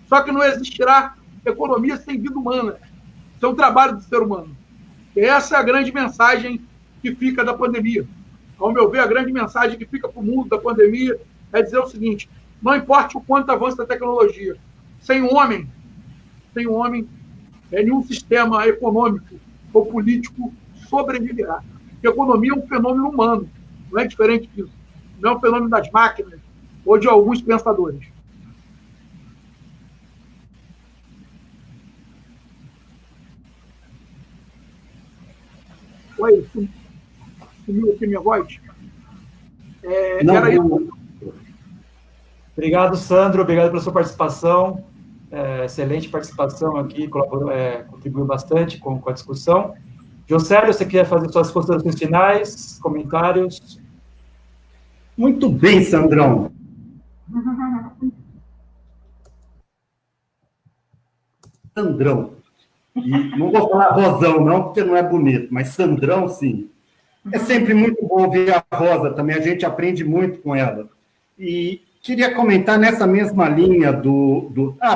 Só que não existirá economia sem vida humana. Isso é um trabalho do ser humano. E essa é a grande mensagem que fica da pandemia. Ao meu ver, a grande mensagem que fica para o mundo da pandemia é dizer o seguinte: não importa o quanto avança a tecnologia, sem um homem, nenhum sistema econômico ou político sobreviverá. Porque a economia é um fenômeno humano, não é diferente disso. Não é um fenômeno das máquinas ou de alguns pensadores. Oi, sumiu aqui minha voz? Era isso. Obrigado, Sandro. Obrigado pela sua participação. Excelente participação aqui, contribuiu bastante com a discussão. Josélio, você quer fazer suas considerações finais, comentários? Muito bem, Sandrão. E não vou falar Rosão, não, porque não é bonito, mas Sandrão, sim. É sempre muito bom ouvir a Rosa também, a gente aprende muito com ela. E queria comentar nessa mesma linha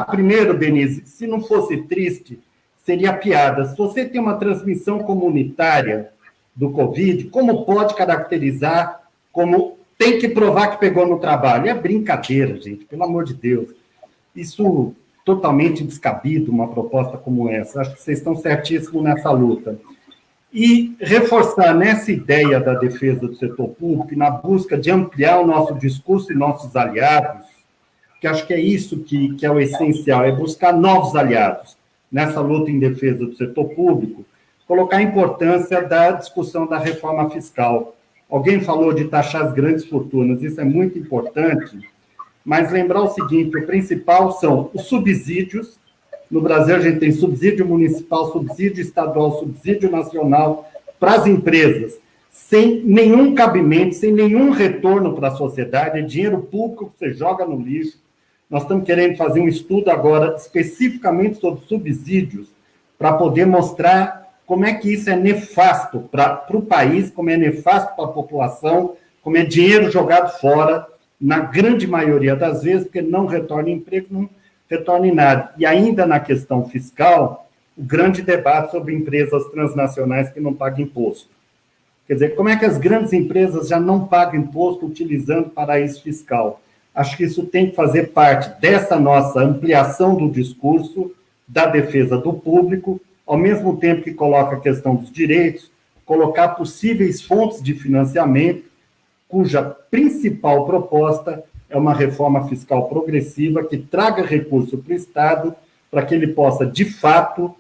primeiro, Denise, se não fosse triste, seria piada. Se você tem uma transmissão comunitária do Covid, como pode caracterizar como tem que provar que pegou no trabalho? É brincadeira, gente, pelo amor de Deus. Isso totalmente descabido, uma proposta como essa. Acho que vocês estão certíssimos nessa luta. E reforçar nessa ideia da defesa do setor público, na busca de ampliar o nosso discurso e nossos aliados, que acho que é isso que é o essencial, é buscar novos aliados nessa luta em defesa do setor público, colocar a importância da discussão da reforma fiscal. Alguém falou de taxar as grandes fortunas, isso é muito importante, mas lembrar o seguinte, o principal são os subsídios. No Brasil, a gente tem subsídio municipal, subsídio estadual, subsídio nacional para as empresas, sem nenhum cabimento, sem nenhum retorno para a sociedade, é dinheiro público que você joga no lixo. Nós estamos querendo fazer um estudo agora especificamente sobre subsídios, para poder mostrar como é que isso é nefasto para o país, como é nefasto para a população, como é dinheiro jogado fora, na grande maioria das vezes, porque não retorna emprego, não retorne nada. E ainda na questão fiscal, o grande debate sobre empresas transnacionais que não pagam imposto. Quer dizer, como é que as grandes empresas já não pagam imposto utilizando paraíso fiscal? Acho que isso tem que fazer parte dessa nossa ampliação do discurso, da defesa do público, ao mesmo tempo que coloca a questão dos direitos, colocar possíveis fontes de financiamento, cuja principal proposta é uma reforma fiscal progressiva que traga recurso para o Estado para que ele possa, de fato,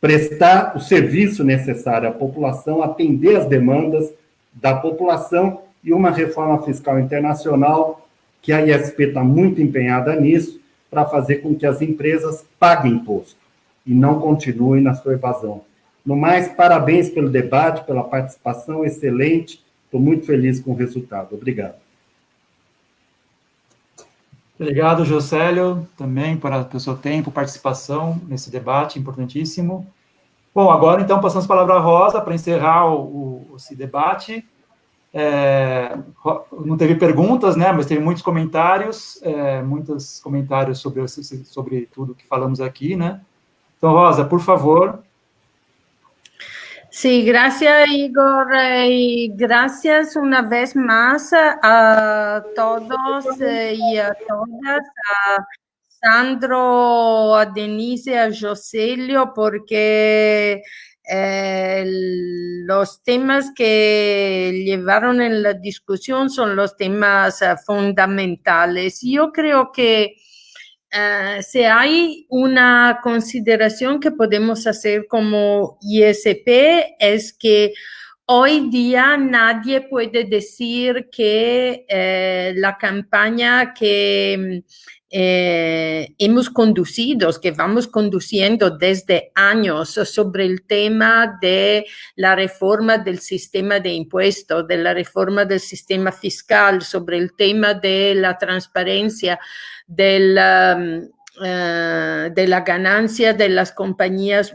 prestar o serviço necessário à população, atender as demandas da população e uma reforma fiscal internacional que a ISP está muito empenhada nisso para fazer com que as empresas paguem imposto e não continuem na sua evasão. No mais, parabéns pelo debate, pela participação excelente. Estou muito feliz com o resultado. Obrigado. Obrigado, Josélio, também pelo seu tempo, participação nesse debate importantíssimo. Bom, agora, então, passamos a palavra à Rosa para encerrar esse debate. Não teve perguntas, né, mas teve muitos comentários sobre tudo que falamos aqui, né? Então, Rosa, por favor. Sí, gracias Igor y gracias una vez más a todos y a todas, a Sandro, a Denise, a Josélio, porque los temas que llevaron en la discusión son los temas fundamentales. Yo creo que si hay una consideración que podemos hacer como ISP es que hoy día nadie puede decir que la campaña que hemos conducido, que vamos conduciendo desde años sobre el tema de la reforma del sistema de impuestos, de la reforma del sistema fiscal, sobre el tema de la transparencia, de la ganancia de las compañías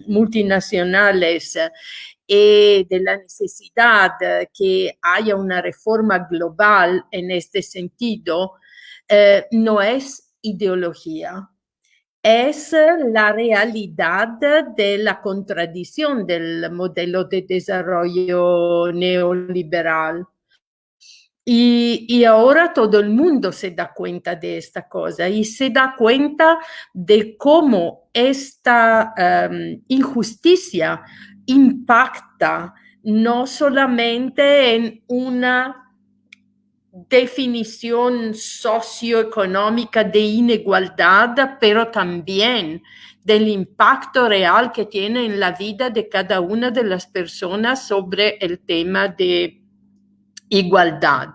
multinacionales y de la necesidad que haya una reforma global en este sentido, no es ideología. Es la realidad de la contradicción del modelo de desarrollo neoliberal. Y ahora todo el mundo se da cuenta de esta cosa y se da cuenta de cómo esta injusticia impacta no solamente en una definición socioeconómica de inigualdad, pero también del impacto real que tiene en la vida de cada una de las personas sobre el tema de igualdad.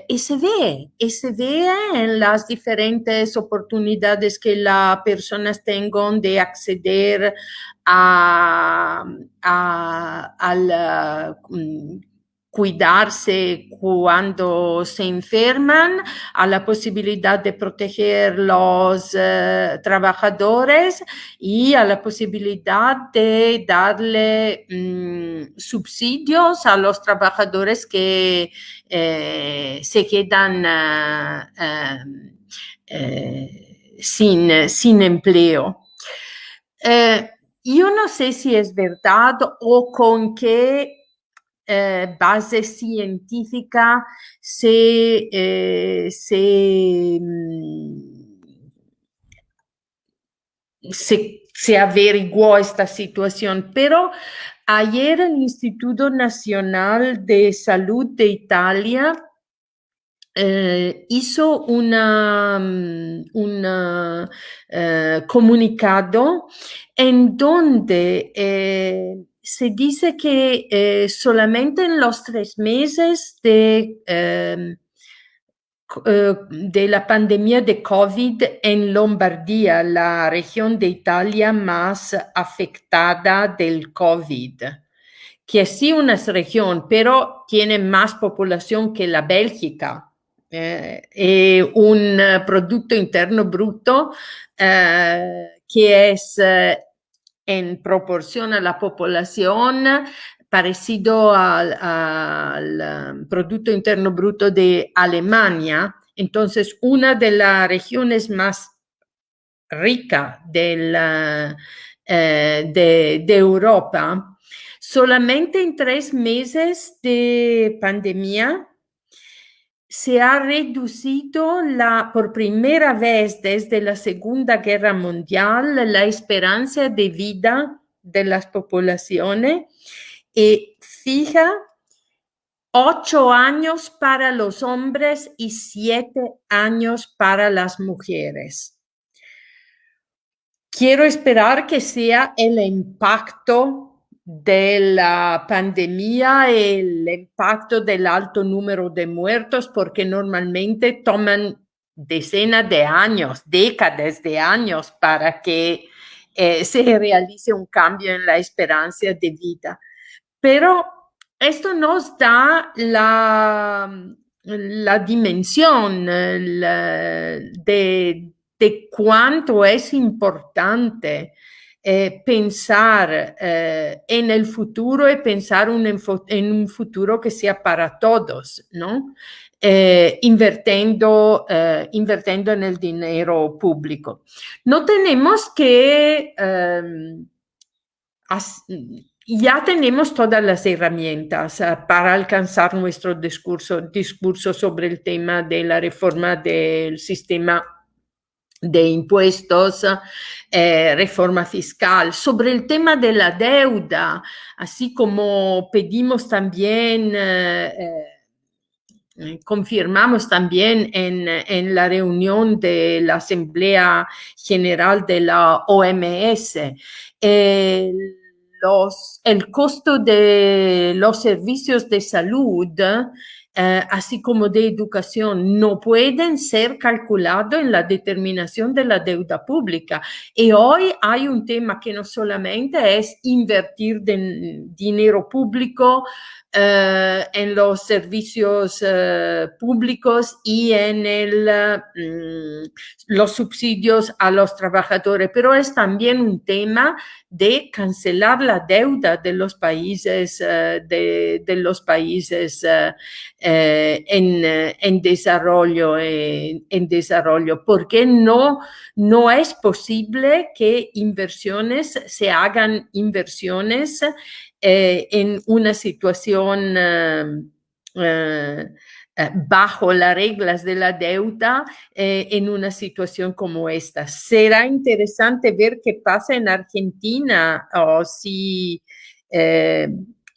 Y se ve en las diferentes oportunidades que las personas tengan de acceder a cuidarse cuando se enferman, a la posibilidad de proteger los trabajadores y a la posibilidad de darle subsidios a los trabajadores que se quedan sin empleo. Yo no sé si es verdad o con qué base científica se averiguó esta situación, pero ayer el Instituto Nacional de Salud de Italia hizo un comunicado en donde se dice que solamente en los 3 meses de la pandemia de COVID en Lombardía, la región de Italia más afectada del COVID, que sí una región, pero tiene más población que la Bélgica, un Producto Interno Bruto que es en proporción a la población parecido al Producto Interno Bruto de Alemania. Entonces, una de las regiones más ricas de Europa, solamente en 3 meses de pandemia se ha reducido por primera vez desde la Segunda Guerra Mundial la esperanza de vida de las poblaciones y fija 8 años para los hombres y 7 años para las mujeres. Quiero esperar que sea el impacto de la pandemia, el impacto del alto número de muertos, porque normalmente toman decenas de años, décadas de años para que se realice un cambio en la esperanza de vida. Pero esto nos da la dimensión de cuánto es importante pensar en el futuro y pensar en un futuro que sea para todos, ¿no? Invirtiendo en el dinero público. No tenemos que... ya tenemos todas las herramientas para alcanzar nuestro discurso sobre el tema de la reforma del sistema de impuestos, reforma fiscal, sobre el tema de la deuda, así como pedimos también, confirmamos también en la reunión de la Asamblea General de la OMS, el costo de los servicios de salud, así como de educación, no pueden ser calculados en la determinación de la deuda pública. Y hoy hay un tema que no solamente es invertir dinero público en los servicios públicos y en los subsidios a los trabajadores, pero es también un tema de cancelar la deuda de los países en desarrollo, porque no es posible que se hagan inversiones en una situación bajo las reglas de la deuda en una situación como esta. Será interesante ver qué pasa en Argentina o si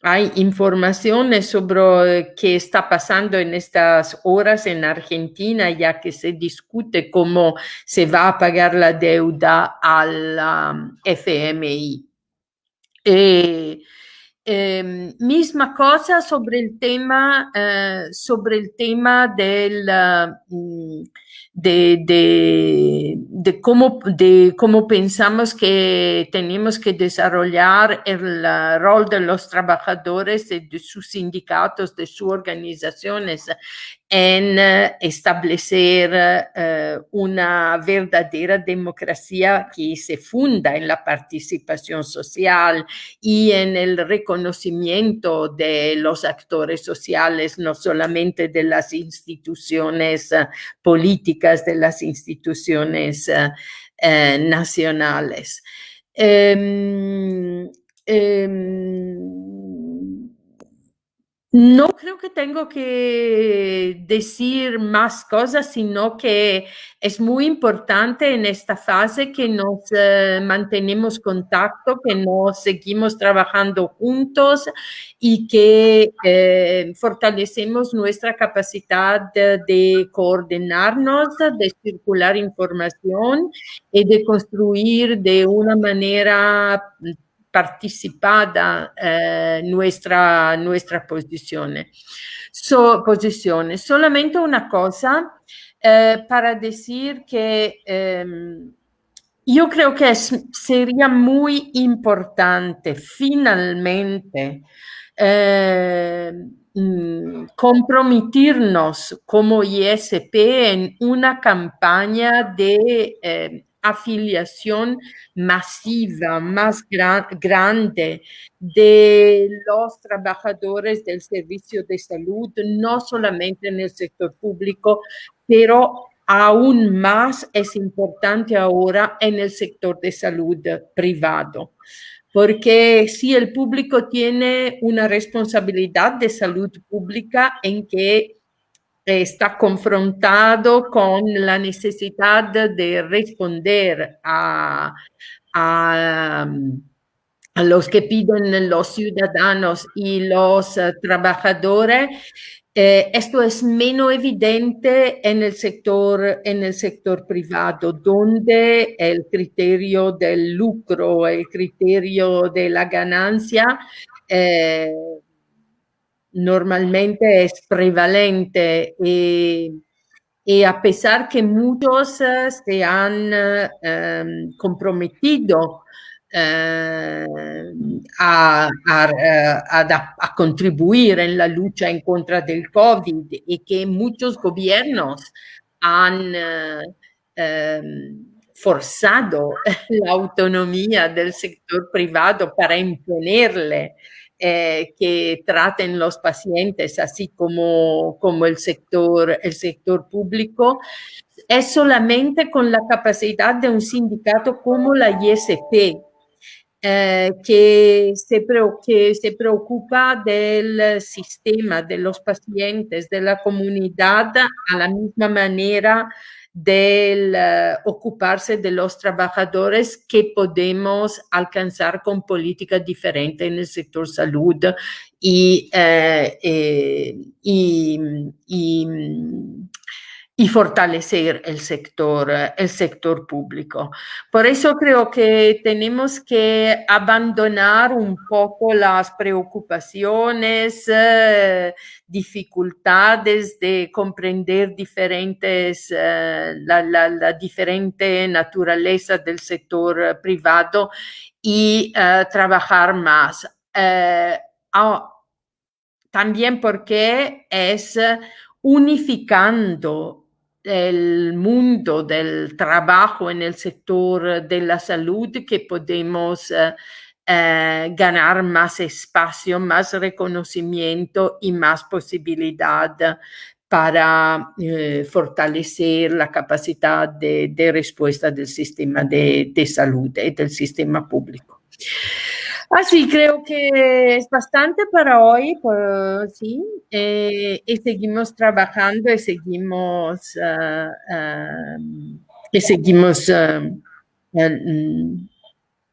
hay informaciones sobre qué está pasando en estas horas en Argentina, ya que se discute cómo se va a pagar la deuda al FMI. Misma cosa sobre el tema cómo pensamos que tenemos que desarrollar el rol de los trabajadores, de sus sindicatos, de sus organizaciones, en establecer una verdadera democracia que se funda en la participación social y en el reconocimiento de los actores sociales, no solamente de las instituciones políticas, de las instituciones nacionales. No creo que tengo que decir más cosas, sino que es muy importante en esta fase que nos mantenemos contacto, que nos seguimos trabajando juntos y que fortalecemos nuestra capacidad de coordinarnos, de circular información y de construir de una manera participada nuestra posición. Solamente una cosa para decir que yo creo que sería muy importante finalmente comprometernos como ISP en una campaña de afiliación masiva, más grande de los trabajadores del servicio de salud, no solamente en el sector público, pero aún más es importante ahora en el sector de salud privado. Porque si el público tiene una responsabilidad de salud pública en que está confrontado con la necesidad de responder a los que piden los ciudadanos y los trabajadores. Esto es menos evidente en el sector privado, donde el criterio del lucro, el criterio de la ganancia, normalmente es prevalente y a pesar que muchos se han comprometido a contribuir en la lucha en contra del COVID y que muchos gobiernos han forzado la autonomía del sector privado para imponerle que traten los pacientes así como el sector público, es solamente con la capacidad de un sindicato como la ISP, que se preocupa del sistema, de los pacientes, de la comunidad, a la misma manera del ocuparse de los trabajadores, que podemos alcanzar con políticas diferentes en el sector salud y fortalecer el sector público. Por eso creo que tenemos que abandonar un poco las preocupaciones, dificultades de comprender la diferente naturaleza del sector privado y trabajar más. También porque es unificando el mundo del trabajo en el sector de la salud que podemos ganar más espacio, más reconocimiento y más posibilidad para fortalecer la capacidad de respuesta del sistema de salud y del sistema público. Así creo que es bastante para hoy, sí, y seguimos trabajando y seguimos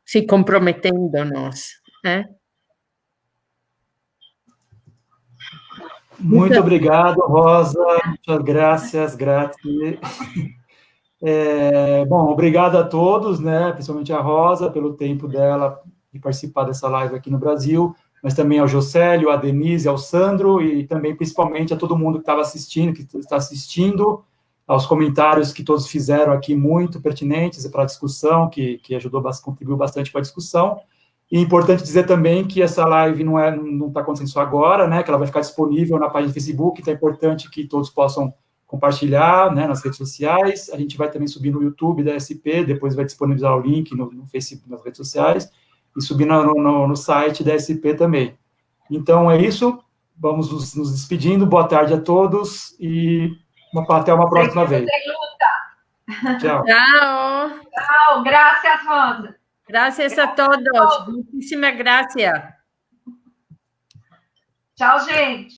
sí, comprometiéndonos. Muito obrigado, Rosa. Muchas gracias. Bom, obrigado a todos, né? Principalmente a Rosa, pelo tempo dela de participar dessa live aqui no Brasil, mas também ao Jocélio, a Denise, ao Sandro e também principalmente a todo mundo que estava assistindo, que está assistindo, aos comentários que todos fizeram aqui, muito pertinentes para a discussão, que contribuiu bastante para a discussão. E é importante dizer também que essa live não está acontecendo só agora, né, que ela vai ficar disponível na página do Facebook, então é importante que todos possam compartilhar, né, nas redes sociais. A gente vai também subir no YouTube da SP, depois vai disponibilizar o link no Facebook, nas redes sociais, e subir no site da SP também. Então, é isso. Vamos nos despedindo. Boa tarde a todos e até uma próxima vez. Tchau. Chao. Tchau. Gracias, Rosa. Gracias a todos. Muchísimas gracias. Tchau, gente.